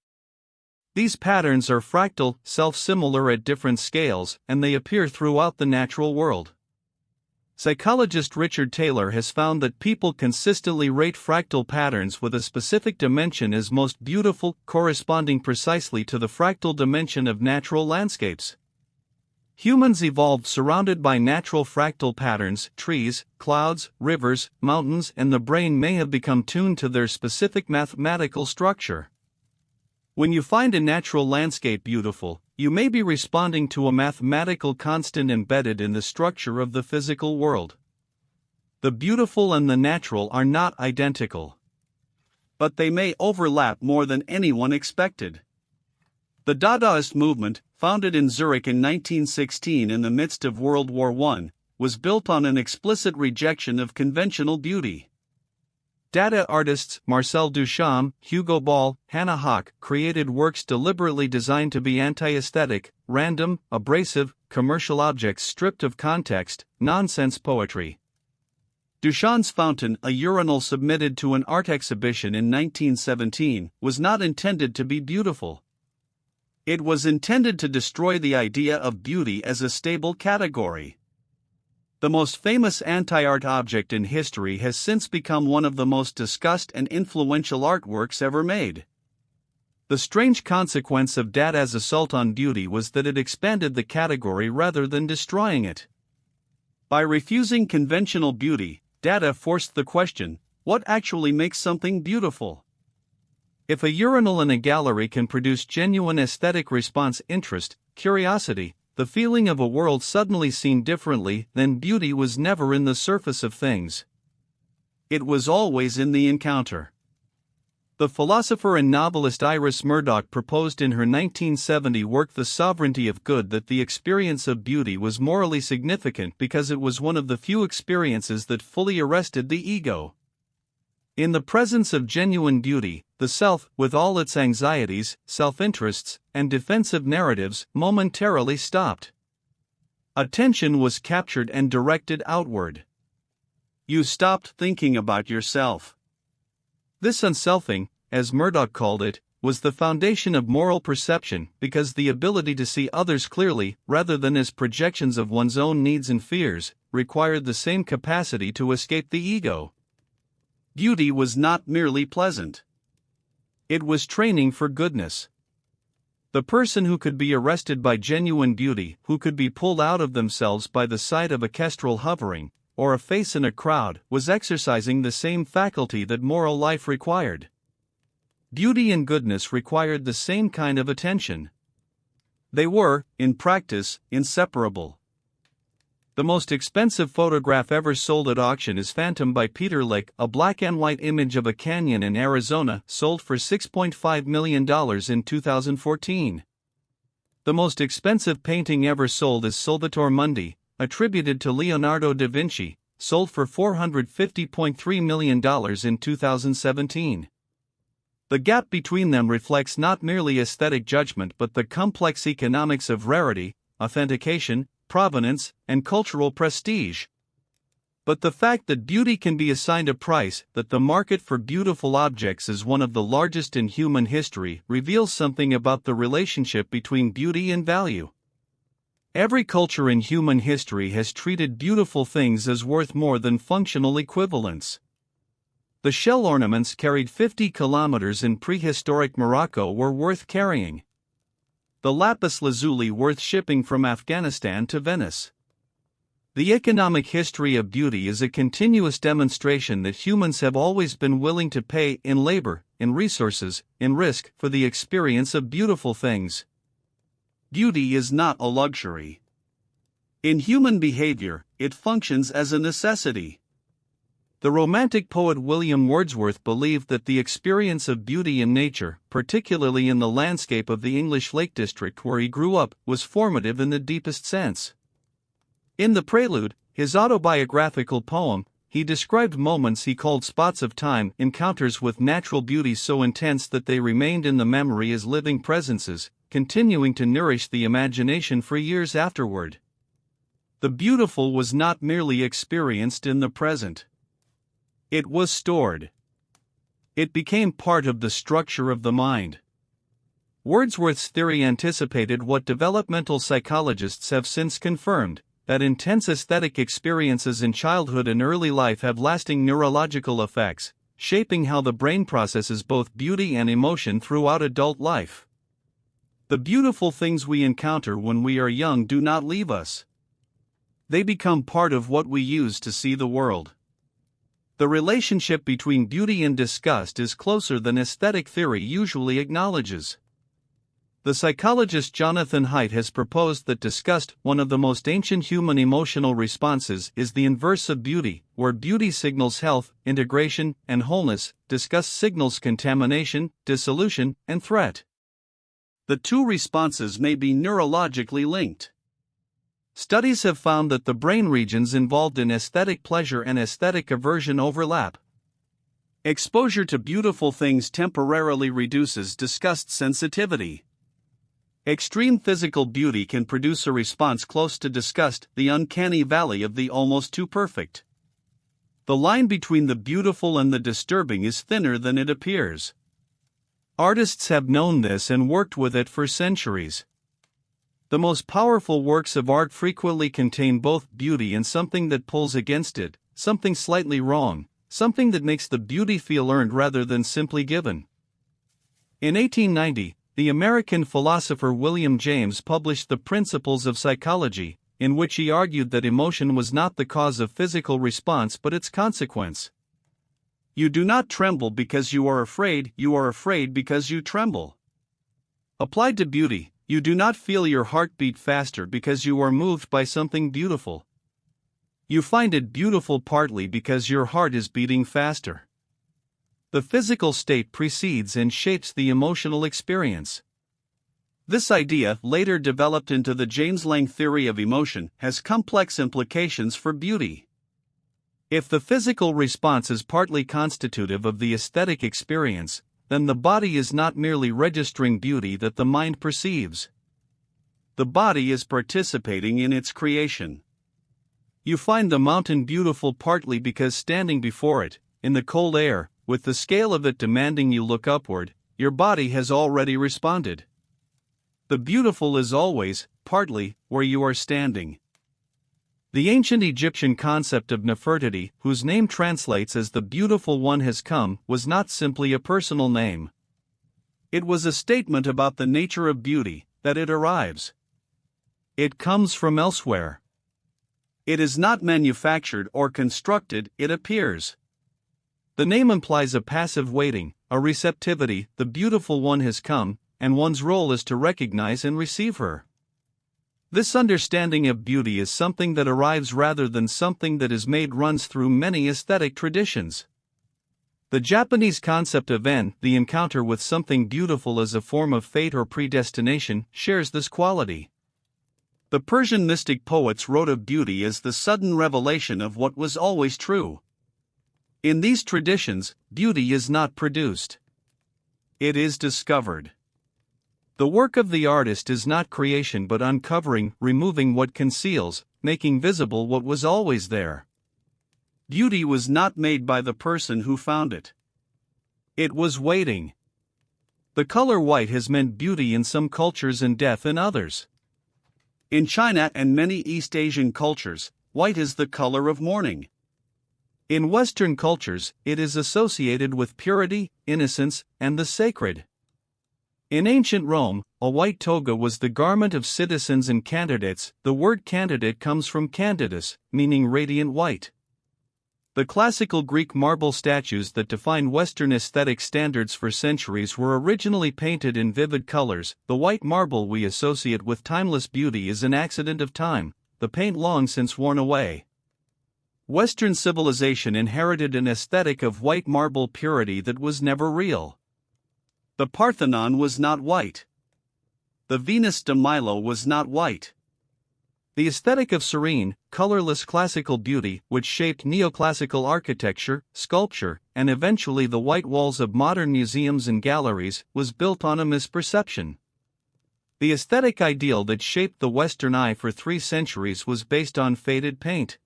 These patterns are fractal, self-similar at different scales, and they appear throughout the natural world. Psychologist Richard Taylor has found that people consistently rate fractal patterns with a specific dimension as most beautiful, corresponding precisely to the fractal dimension of natural landscapes. Humans evolved surrounded by natural fractal patterns. Trees, clouds, rivers, mountains, and the brain may have become tuned to their specific mathematical structure. When you find a natural landscape beautiful, you may be responding to a mathematical constant embedded in the structure of the physical world. The beautiful and the natural are not identical. But they may overlap more than anyone expected. The Dadaist movement, founded in Zurich in 1916 in the midst of World War I, was built on an explicit rejection of conventional beauty. Dada artists Marcel Duchamp, Hugo Ball, Hannah Hoch created works deliberately designed to be anti-aesthetic, random, abrasive, commercial objects stripped of context, nonsense poetry. Duchamp's fountain, a urinal submitted to an art exhibition in 1917, was not intended to be beautiful. It was intended to destroy the idea of beauty as a stable category. The most famous anti-art object in history has since become one of the most discussed and influential artworks ever made. The strange consequence of Dada's assault on beauty was that it expanded the category rather than destroying it. By refusing conventional beauty, Dada forced the question, what actually makes something beautiful? If a urinal in a gallery can produce genuine aesthetic response, interest, curiosity, the feeling of a world suddenly seen differently, then beauty was never in the surface of things. It was always in the encounter. The philosopher and novelist Iris Murdoch proposed in her 1970 work The Sovereignty of Good that the experience of beauty was morally significant because it was one of the few experiences that fully arrested the ego. In the presence of genuine beauty, the self, with all its anxieties, self-interests, and defensive narratives, momentarily stopped. Attention was captured and directed outward. You stopped thinking about yourself. This unselfing, as Murdoch called it, was the foundation of moral perception because the ability to see others clearly, rather than as projections of one's own needs and fears, required the same capacity to escape the ego. Beauty was not merely pleasant. It was training for goodness. The person who could be arrested by genuine beauty, who could be pulled out of themselves by the sight of a kestrel hovering, or a face in a crowd, was exercising the same faculty that moral life required. Beauty and goodness required the same kind of attention. They were, in practice, inseparable. The most expensive photograph ever sold at auction is Phantom by Peter Lick, a black and white image of a canyon in Arizona, sold for $6.5 million in 2014. The most expensive painting ever sold is Solvitor Mundi, attributed to Leonardo da Vinci, sold for $450.3 million in 2017. The gap between them reflects not merely aesthetic judgment but the complex economics of rarity, authentication, provenance, and cultural prestige. But the fact that beauty can be assigned a price, that the market for beautiful objects is one of the largest in human history, reveals something about the relationship between beauty and value. Every culture in human history has treated beautiful things as worth more than functional equivalents. The shell ornaments carried 50 kilometers in prehistoric Morocco were worth carrying. The lapis lazuli worth shipping from Afghanistan to Venice. The economic history of beauty is a continuous demonstration that humans have always been willing to pay in labor, in resources, in risk for the experience of beautiful things. Beauty is not a luxury. In human behavior, it functions as a necessity. The Romantic poet William Wordsworth believed that the experience of beauty in nature, particularly in the landscape of the English Lake District where he grew up, was formative in the deepest sense. In The Prelude, his autobiographical poem, he described moments he called spots of time, encounters with natural beauty so intense that they remained in the memory as living presences, continuing to nourish the imagination for years afterward. The beautiful was not merely experienced in the present. It was stored. It became part of the structure of the mind. Wordsworth's theory anticipated what developmental psychologists have since confirmed, that intense aesthetic experiences in childhood and early life have lasting neurological effects, shaping how the brain processes both beauty and emotion throughout adult life. The beautiful things we encounter when we are young do not leave us. They become part of what we use to see the world. The relationship between beauty and disgust is closer than aesthetic theory usually acknowledges. The psychologist Jonathan Haidt has proposed that disgust, one of the most ancient human emotional responses, is the inverse of beauty, where beauty signals health, integration, and wholeness, disgust signals contamination, dissolution, and threat. The two responses may be neurologically linked. Studies have found that the brain regions involved in aesthetic pleasure and aesthetic aversion overlap. Exposure to beautiful things temporarily reduces disgust sensitivity. Extreme physical beauty can produce a response close to disgust, the uncanny valley of the almost too perfect. The line between the beautiful and the disturbing is thinner than it appears. Artists have known this and worked with it for centuries. The most powerful works of art frequently contain both beauty and something that pulls against it, something slightly wrong, something that makes the beauty feel earned rather than simply given. In 1890, the American philosopher William James published The Principles of Psychology, in which he argued that emotion was not the cause of physical response but its consequence. You do not tremble because you are afraid because you tremble. Applied to beauty, you do not feel your heart beat faster because you are moved by something beautiful. You find it beautiful partly because your heart is beating faster. The physical state precedes and shapes the emotional experience. This idea, later developed into the James Lange theory of emotion, has complex implications for beauty. If the physical response is partly constitutive of the aesthetic experience, then the body is not merely registering beauty that the mind perceives. The body is participating in its creation. You find the mountain beautiful partly because standing before it, in the cold air, with the scale of it demanding you look upward, your body has already responded. The beautiful is always, partly, where you are standing. The ancient Egyptian concept of Nefertiti, whose name translates as the beautiful one has come, was not simply a personal name. It was a statement about the nature of beauty, that it arrives. It comes from elsewhere. It is not manufactured or constructed, it appears. The name implies a passive waiting, a receptivity, the beautiful one has come, and one's role is to recognize and receive her. This understanding of beauty is something that arrives rather than something that is made runs through many aesthetic traditions. The Japanese concept of the encounter with something beautiful as a form of fate or predestination, shares this quality. The Persian mystic poets wrote of beauty as the sudden revelation of what was always true. In these traditions, beauty is not produced. It is discovered. The work of the artist is not creation but uncovering, removing what conceals, making visible what was always there. Beauty was not made by the person who found it. It was waiting. The color white has meant beauty in some cultures and death in others. In China and many East Asian cultures, white is the color of mourning. In Western cultures, it is associated with purity, innocence, and the sacred. In ancient Rome, a white toga was the garment of citizens and candidates. The word candidate comes from candidus, meaning radiant white. The classical Greek marble statues that define Western aesthetic standards for centuries were originally painted in vivid colors. The white marble we associate with timeless beauty is an accident of time, the paint long since worn away. Western civilization inherited an aesthetic of white marble purity that was never real. The Parthenon was not white. The Venus de Milo was not white. The aesthetic of serene, colorless classical beauty, which shaped neoclassical architecture, sculpture, and eventually the white walls of modern museums and galleries, was built on a misperception. The aesthetic ideal that shaped the Western eye for 3 centuries was based on faded paint.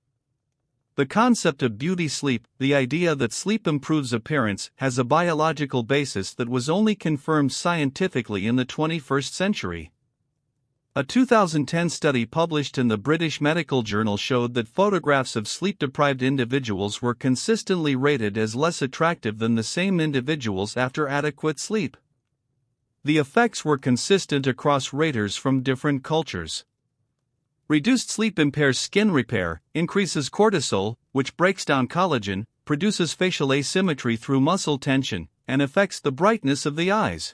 The concept of beauty sleep, the idea that sleep improves appearance, has a biological basis that was only confirmed scientifically in the 21st century. A 2010 study published in the British Medical Journal showed that photographs of sleep-deprived individuals were consistently rated as less attractive than the same individuals after adequate sleep. The effects were consistent across raters from different cultures. Reduced sleep impairs skin repair, increases cortisol, which breaks down collagen, produces facial asymmetry through muscle tension, and affects the brightness of the eyes.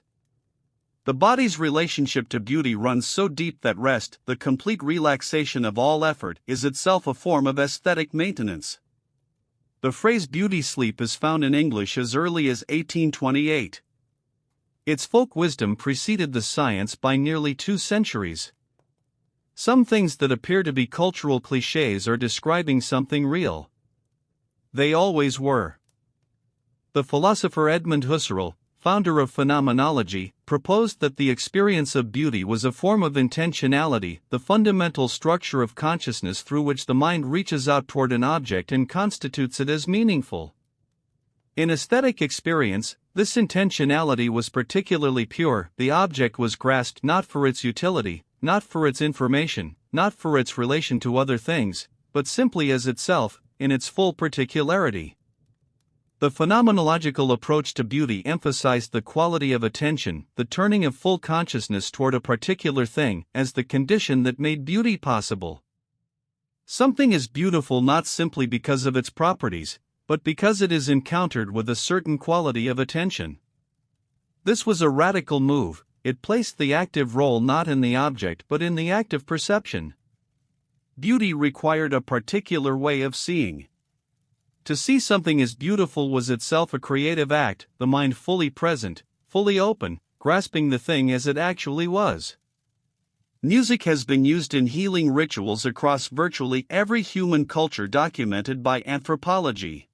The body's relationship to beauty runs so deep that rest, the complete relaxation of all effort, is itself a form of aesthetic maintenance. The phrase beauty sleep is found in English as early as 1828. Its folk wisdom preceded the science by nearly 2 centuries. Some things that appear to be cultural clichés are describing something real. They always were. The philosopher Edmund Husserl, founder of phenomenology, proposed that the experience of beauty was a form of intentionality, the fundamental structure of consciousness through which the mind reaches out toward an object and constitutes it as meaningful. In aesthetic experience, this intentionality was particularly pure. The object was grasped not for its utility, not for its information, not for its relation to other things, but simply as itself, in its full particularity. The phenomenological approach to beauty emphasized the quality of attention, the turning of full consciousness toward a particular thing, as the condition that made beauty possible. Something is beautiful not simply because of its properties, but because it is encountered with a certain quality of attention. This was a radical move. It placed the active role not in the object but in the act of perception. Beauty required a particular way of seeing. To see something as beautiful was itself a creative act, the mind fully present, fully open, grasping the thing as it actually was. Music has been used in healing rituals across virtually every human culture documented by anthropology.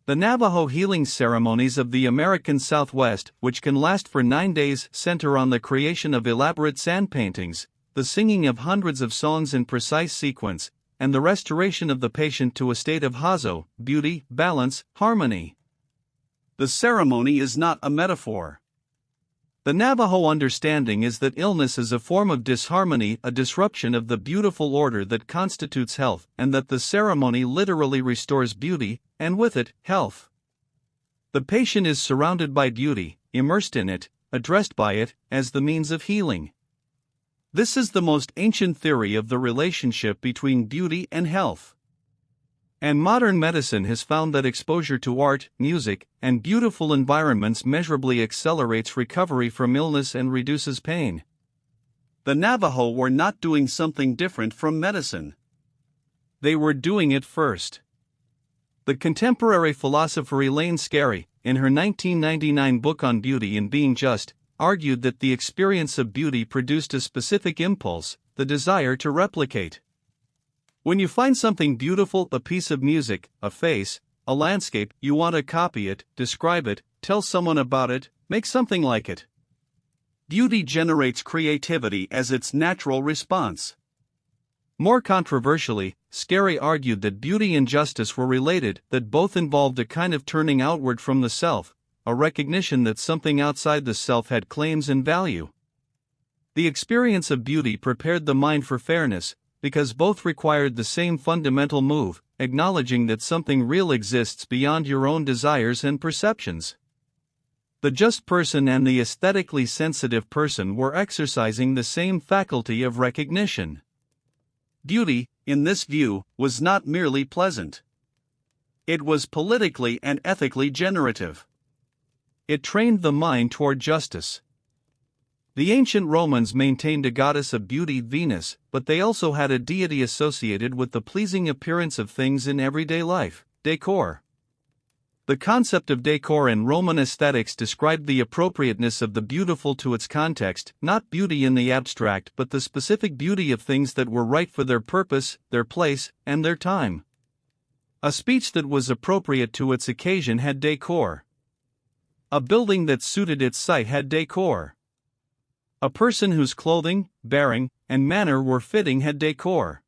The Navajo healing ceremonies of the American Southwest, which can last for 9 days, center on the creation of elaborate sand paintings, the singing of hundreds of songs in precise sequence, and the restoration of the patient to a state of hazo, beauty, balance, harmony. The ceremony is not a metaphor. The Navajo understanding is that illness is a form of disharmony, a disruption of the beautiful order that constitutes health, and that the ceremony literally restores beauty, and with it, health. The patient is surrounded by beauty, immersed in it, addressed by it, as the means of healing. This is the most ancient theory of the relationship between beauty and health. And modern medicine has found that exposure to art, music, and beautiful environments measurably accelerates recovery from illness and reduces pain. The Navajo were not doing something different from medicine. They were doing it first. The contemporary philosopher Elaine Scarry, in her 1999 book on beauty and being just, argued that the experience of beauty produced a specific impulse, the desire to replicate. When you find something beautiful, a piece of music, a face, a landscape, you want to copy it, describe it, tell someone about it, make something like it. Beauty generates creativity as its natural response. More controversially, Scarry argued that beauty and justice were related, that both involved a kind of turning outward from the self, a recognition that something outside the self had claims and value. The experience of beauty prepared the mind for fairness, because both required the same fundamental move, acknowledging that something real exists beyond your own desires and perceptions. The just person and the aesthetically sensitive person were exercising the same faculty of recognition. Beauty, in this view, was not merely pleasant. It was politically and ethically generative. It trained the mind toward justice. The ancient Romans maintained a goddess of beauty, Venus, but they also had a deity associated with the pleasing appearance of things in everyday life, decor. The concept of decor in Roman aesthetics described the appropriateness of the beautiful to its context, not beauty in the abstract but the specific beauty of things that were right for their purpose, their place, and their time. A speech that was appropriate to its occasion had decor. A building that suited its site had decor. A person whose clothing, bearing, and manner were fitting had decor.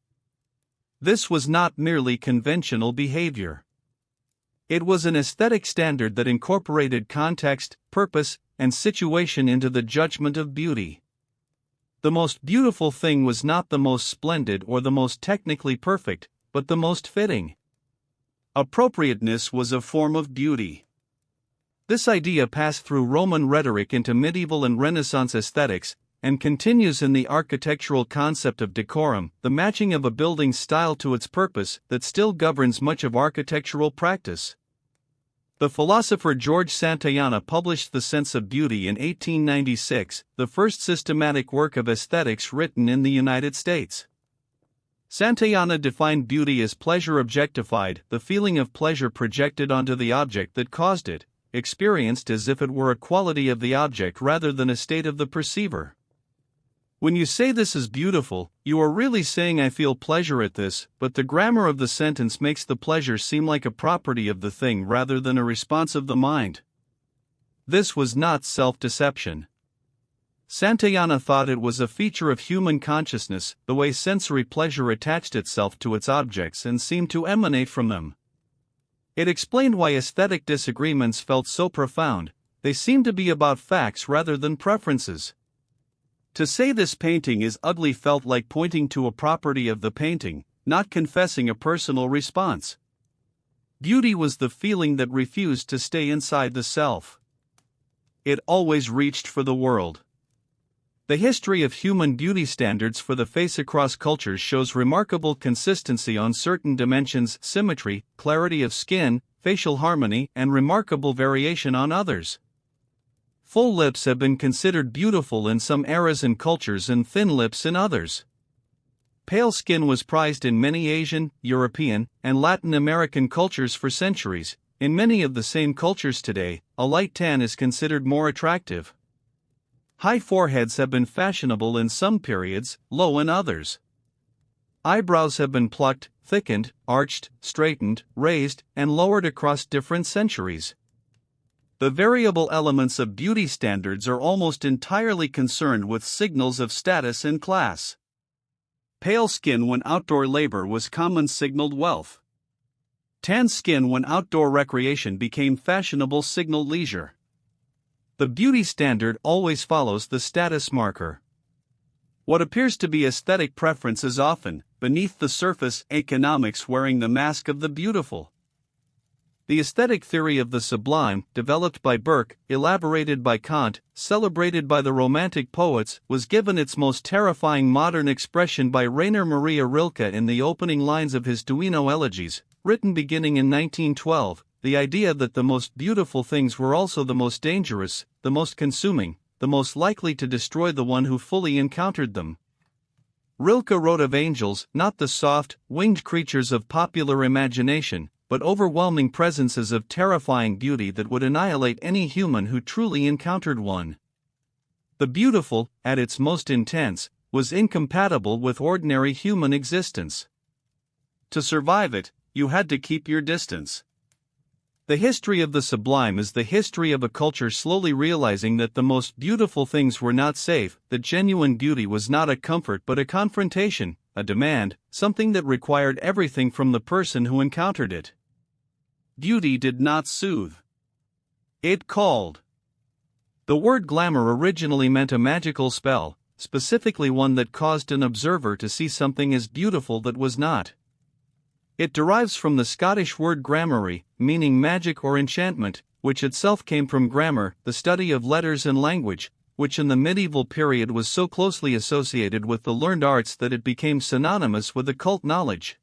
This was not merely conventional behavior. It was an aesthetic standard that incorporated context, purpose, and situation into the judgment of beauty. The most beautiful thing was not the most splendid or the most technically perfect, but the most fitting. Appropriateness was a form of beauty. This idea passed through Roman rhetoric into medieval and Renaissance aesthetics, and continues in the architectural concept of decorum, the matching of a building's style to its purpose, that still governs much of architectural practice. The philosopher George Santayana published The Sense of Beauty in 1896, the first systematic work of aesthetics written in the United States. Santayana defined beauty as pleasure objectified, the feeling of pleasure projected onto the object that caused it, experienced as if it were a quality of the object rather than a state of the perceiver. When you say this is beautiful, you are really saying I feel pleasure at this, but the grammar of the sentence makes the pleasure seem like a property of the thing rather than a response of the mind. This was not self-deception. Santayana thought it was a feature of human consciousness, the way sensory pleasure attached itself to its objects and seemed to emanate from them. It explained why aesthetic disagreements felt so profound. They seemed to be about facts rather than preferences. To say this painting is ugly felt like pointing to a property of the painting, not confessing a personal response. Beauty was the feeling that refused to stay inside the self. It always reached for the world. The history of human beauty standards for the face across cultures shows remarkable consistency on certain dimensions: symmetry, clarity of skin, facial harmony, and remarkable variation on others. Full lips have been considered beautiful in some eras and cultures and thin lips in others. Pale skin was prized in many Asian, European, and Latin American cultures for centuries. In many of the same cultures today, a light tan is considered more attractive. High foreheads have been fashionable in some periods, low in others. Eyebrows have been plucked, thickened, arched, straightened, raised, and lowered across different centuries. The variable elements of beauty standards are almost entirely concerned with signals of status and class. Pale skin when outdoor labor was common signaled wealth. Tan skin when outdoor recreation became fashionable signaled leisure. The beauty standard always follows the status marker. What appears to be aesthetic preference is often, beneath the surface, economics wearing the mask of the beautiful. The aesthetic theory of the sublime, developed by Burke, elaborated by Kant, celebrated by the Romantic poets, was given its most terrifying modern expression by Rainer Maria Rilke in the opening lines of his Duino Elegies, written beginning in 1912. The idea that the most beautiful things were also the most dangerous, the most consuming, the most likely to destroy the one who fully encountered them. Rilke wrote of angels, not the soft, winged creatures of popular imagination, but overwhelming presences of terrifying beauty that would annihilate any human who truly encountered one. The beautiful, at its most intense, was incompatible with ordinary human existence. To survive it, you had to keep your distance. The history of the sublime is the history of a culture slowly realizing that the most beautiful things were not safe, that genuine beauty was not a comfort but a confrontation, a demand, something that required everything from the person who encountered it. Beauty did not soothe. It called. The word glamour originally meant a magical spell, specifically one that caused an observer to see something as beautiful that was not. It derives from the Scottish word gramarye, meaning magic or enchantment, which itself came from grammar, the study of letters and language, which in the medieval period was so closely associated with the learned arts that it became synonymous with occult knowledge.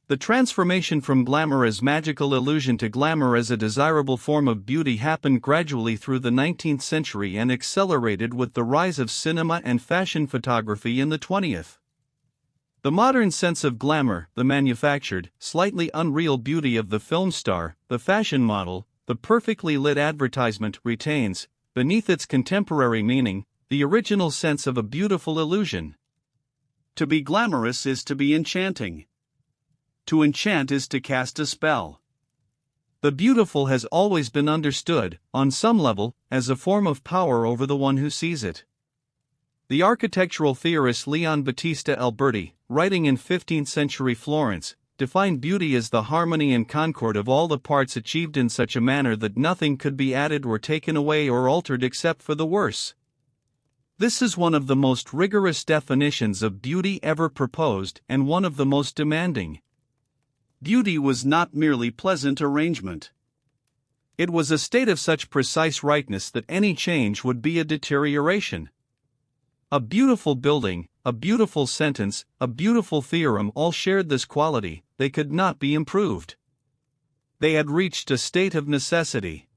The transformation from glamour as magical illusion to glamour as a desirable form of beauty happened gradually through the 19th century and accelerated with the rise of cinema and fashion photography in the 20th. The modern sense of glamour, the manufactured, slightly unreal beauty of the film star, the fashion model, the perfectly lit advertisement, retains, beneath its contemporary meaning, the original sense of a beautiful illusion. To be glamorous is to be enchanting. To enchant is to cast a spell. The beautiful has always been understood, on some level, as a form of power over the one who sees it. The architectural theorist Leon Battista Alberti, writing in 15th century Florence, defined beauty as the harmony and concord of all the parts achieved in such a manner that nothing could be added or taken away or altered except for the worse. This is one of the most rigorous definitions of beauty ever proposed and one of the most demanding. Beauty was not merely pleasant arrangement. It was a state of such precise rightness that any change would be a deterioration. A beautiful building, a beautiful sentence, a beautiful theorem all shared this quality: they could not be improved. They had reached a state of necessity.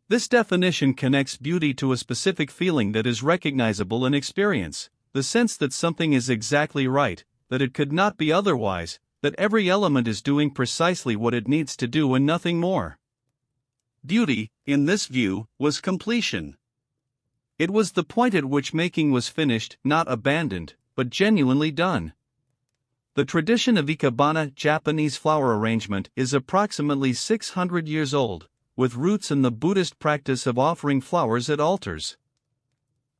This definition connects beauty to a specific feeling that is recognizable in experience, the sense that something is exactly right, that it could not be otherwise, that every element is doing precisely what it needs to do and nothing more. Beauty, in this view, was completion. It was the point at which making was finished, not abandoned, but genuinely done. The tradition of ikebana, Japanese flower arrangement, is approximately 600 years old, with roots in the Buddhist practice of offering flowers at altars.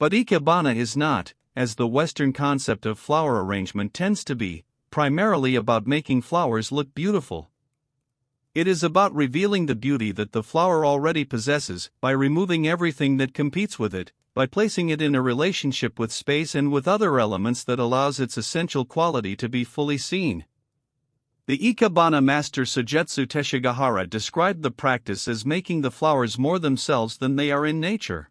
But ikebana is not, as the Western concept of flower arrangement tends to be, primarily about making flowers look beautiful. It is about revealing the beauty that the flower already possesses by removing everything that competes with it, by placing it in a relationship with space and with other elements that allows its essential quality to be fully seen. The Ikebana master Sujetsu Teshigahara described the practice as making the flowers more themselves than they are in nature.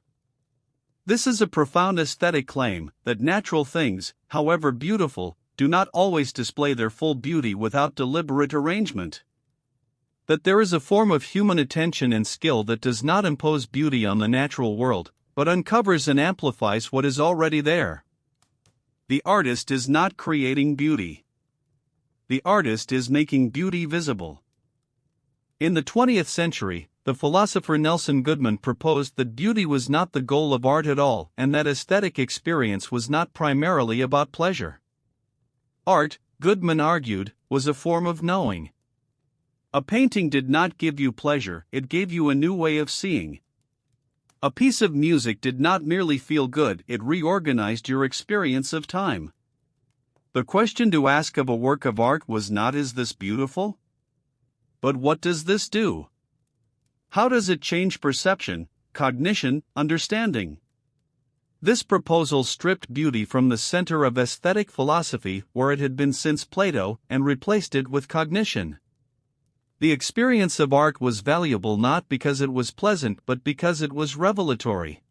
This is a profound aesthetic claim, that natural things, however beautiful, do not always display their full beauty without deliberate arrangement. That there is a form of human attention and skill that does not impose beauty on the natural world, but uncovers and amplifies what is already there. The artist is not creating beauty. The artist is making beauty visible. In the 20th century, the philosopher Nelson Goodman proposed that beauty was not the goal of art at all and that aesthetic experience was not primarily about pleasure. Art, Goodman argued, was a form of knowing. A painting did not give you pleasure, it gave you a new way of seeing. A piece of music did not merely feel good, it reorganized your experience of time. The question to ask of a work of art was not, is this beautiful? But what does this do? How does it change perception, cognition, understanding? This proposal stripped beauty from the center of aesthetic philosophy where it had been since Plato and replaced it with cognition. The experience of art was valuable not because it was pleasant but because it was revelatory.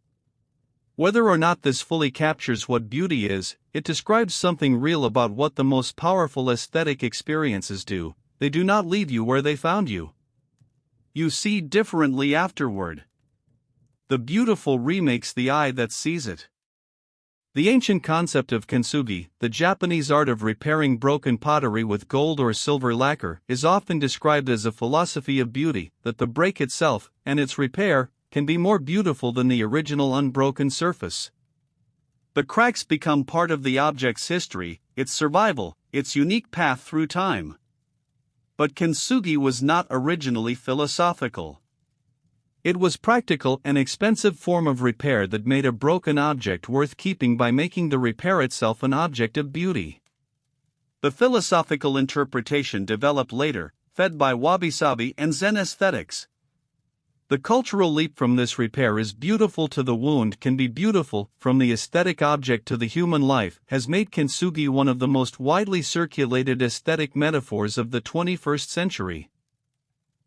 Whether or not this fully captures what beauty is, it describes something real about what the most powerful aesthetic experiences do. They do not leave you where they found you. You see differently afterward. The beautiful remakes the eye that sees it. The ancient concept of kintsugi, the Japanese art of repairing broken pottery with gold or silver lacquer, is often described as a philosophy of beauty, that the break itself, and its repair, can be more beautiful than the original unbroken surface. The cracks become part of the object's history, its survival, its unique path through time. But kintsugi was not originally philosophical. It was practical, an expensive form of repair that made a broken object worth keeping by making the repair itself an object of beauty. The philosophical interpretation developed later, fed by wabi-sabi and Zen aesthetics. The cultural leap from this repair is beautiful to the wound can be beautiful from the aesthetic object to the human life has made kintsugi one of the most widely circulated aesthetic metaphors of the 21st century.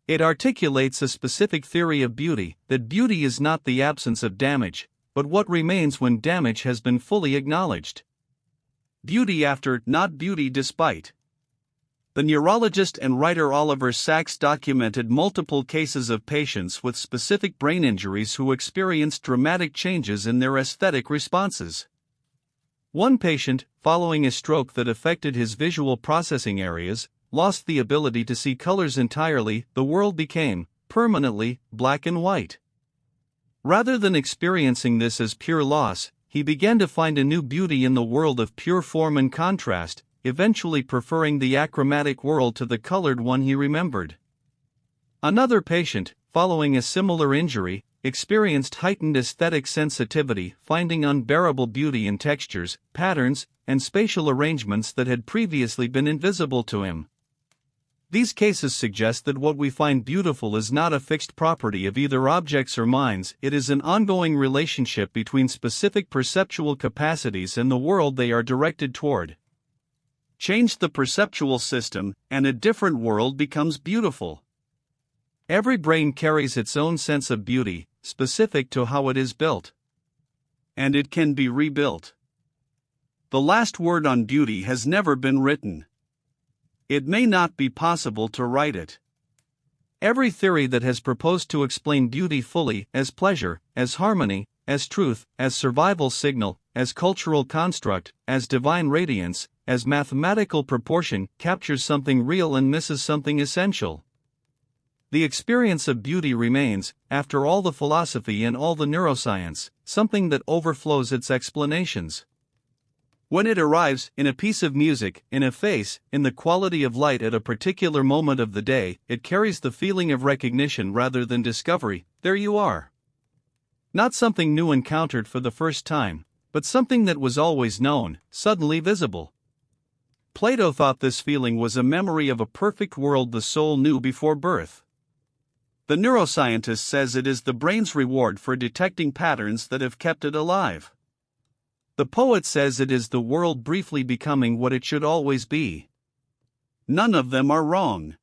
It articulates a specific theory of beauty, that beauty is not the absence of damage, but what remains when damage has been fully acknowledged. Beauty after, not beauty despite. The neurologist and writer Oliver Sacks documented multiple cases of patients with specific brain injuries who experienced dramatic changes in their aesthetic responses. One patient, following a stroke that affected his visual processing areas, lost the ability to see colors entirely. The world became, permanently, black and white. Rather than experiencing this as pure loss, he began to find a new beauty in the world of pure form and contrast, eventually preferring the achromatic world to the colored one he remembered. Another patient, following a similar injury, experienced heightened aesthetic sensitivity, finding unbearable beauty in textures, patterns, and spatial arrangements that had previously been invisible to him. These cases suggest that what we find beautiful is not a fixed property of either objects or minds, it is an ongoing relationship between specific perceptual capacities and the world they are directed toward. Change the perceptual system, and a different world becomes beautiful. Every brain carries its own sense of beauty, specific to how it is built. And it can be rebuilt. The last word on beauty has never been written. It may not be possible to write it. Every theory that has proposed to explain beauty fully, as pleasure, as harmony, as truth, as survival signal, as cultural construct, as divine radiance, as mathematical proportion, captures something real and misses something essential. The experience of beauty remains, after all the philosophy and all the neuroscience, something that overflows its explanations. When it arrives, in a piece of music, in a face, in the quality of light at a particular moment of the day, it carries the feeling of recognition rather than discovery. There you are. Not something new encountered for the first time, but something that was always known, suddenly visible. Plato thought this feeling was a memory of a perfect world the soul knew before birth. The neuroscientist says it is the brain's reward for detecting patterns that have kept it alive. The poet says it is the world briefly becoming what it should always be. None of them are wrong.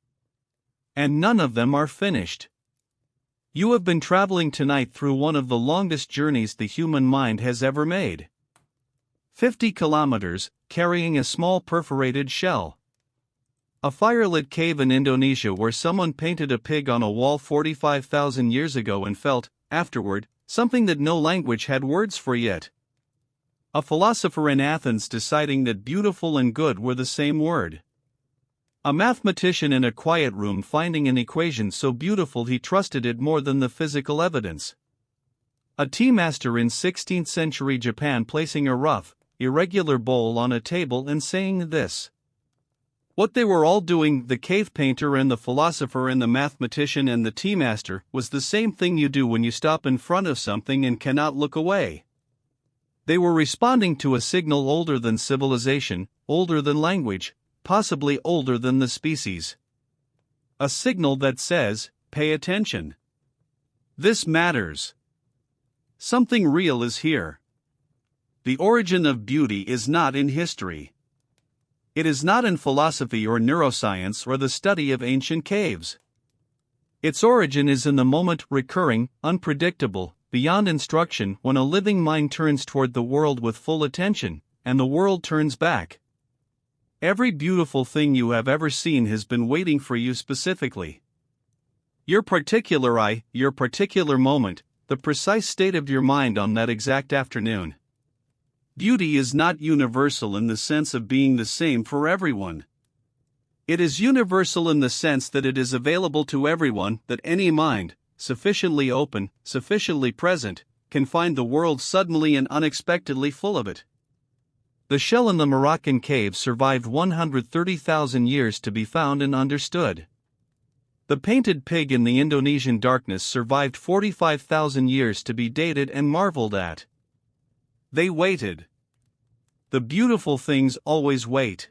And none of them are finished. You have been traveling tonight through one of the longest journeys the human mind has ever made. 50 kilometers, carrying a small perforated shell. A firelit cave in Indonesia where someone painted a pig on a wall 45,000 years ago and felt, afterward, something that no language had words for yet. A philosopher in Athens deciding that beautiful and good were the same word. A mathematician in a quiet room finding an equation so beautiful he trusted it more than the physical evidence. A tea master in 16th century Japan placing a rough, irregular bowl on a table and saying this. What they were all doing, the cave painter and the philosopher and the mathematician and the tea master, was the same thing you do when you stop in front of something and cannot look away. They were responding to a signal older than civilization, older than language, possibly older than the species. A signal that says, pay attention. This matters. Something real is here. The origin of beauty is not in history. It is not in philosophy or neuroscience or the study of ancient caves. Its origin is in the moment, recurring, unpredictable, beyond instruction, when a living mind turns toward the world with full attention, and the world turns back. Every beautiful thing you have ever seen has been waiting for you specifically. Your particular eye, your particular moment, the precise state of your mind on that exact afternoon. Beauty is not universal in the sense of being the same for everyone. It is universal in the sense that it is available to everyone, that any mind, sufficiently open, sufficiently present, can find the world suddenly and unexpectedly full of it. The shell in the Moroccan cave survived 130,000 years to be found and understood. The painted pig in the Indonesian darkness survived 45,000 years to be dated and marveled at. They waited. The beautiful things always wait.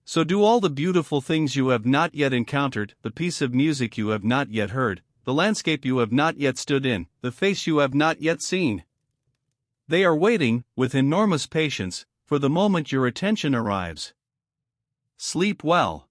So do all the beautiful things you have not yet encountered, the piece of music you have not yet heard, the landscape you have not yet stood in, the face you have not yet seen. They are waiting, with enormous patience, for the moment your attention arrives. Sleep well.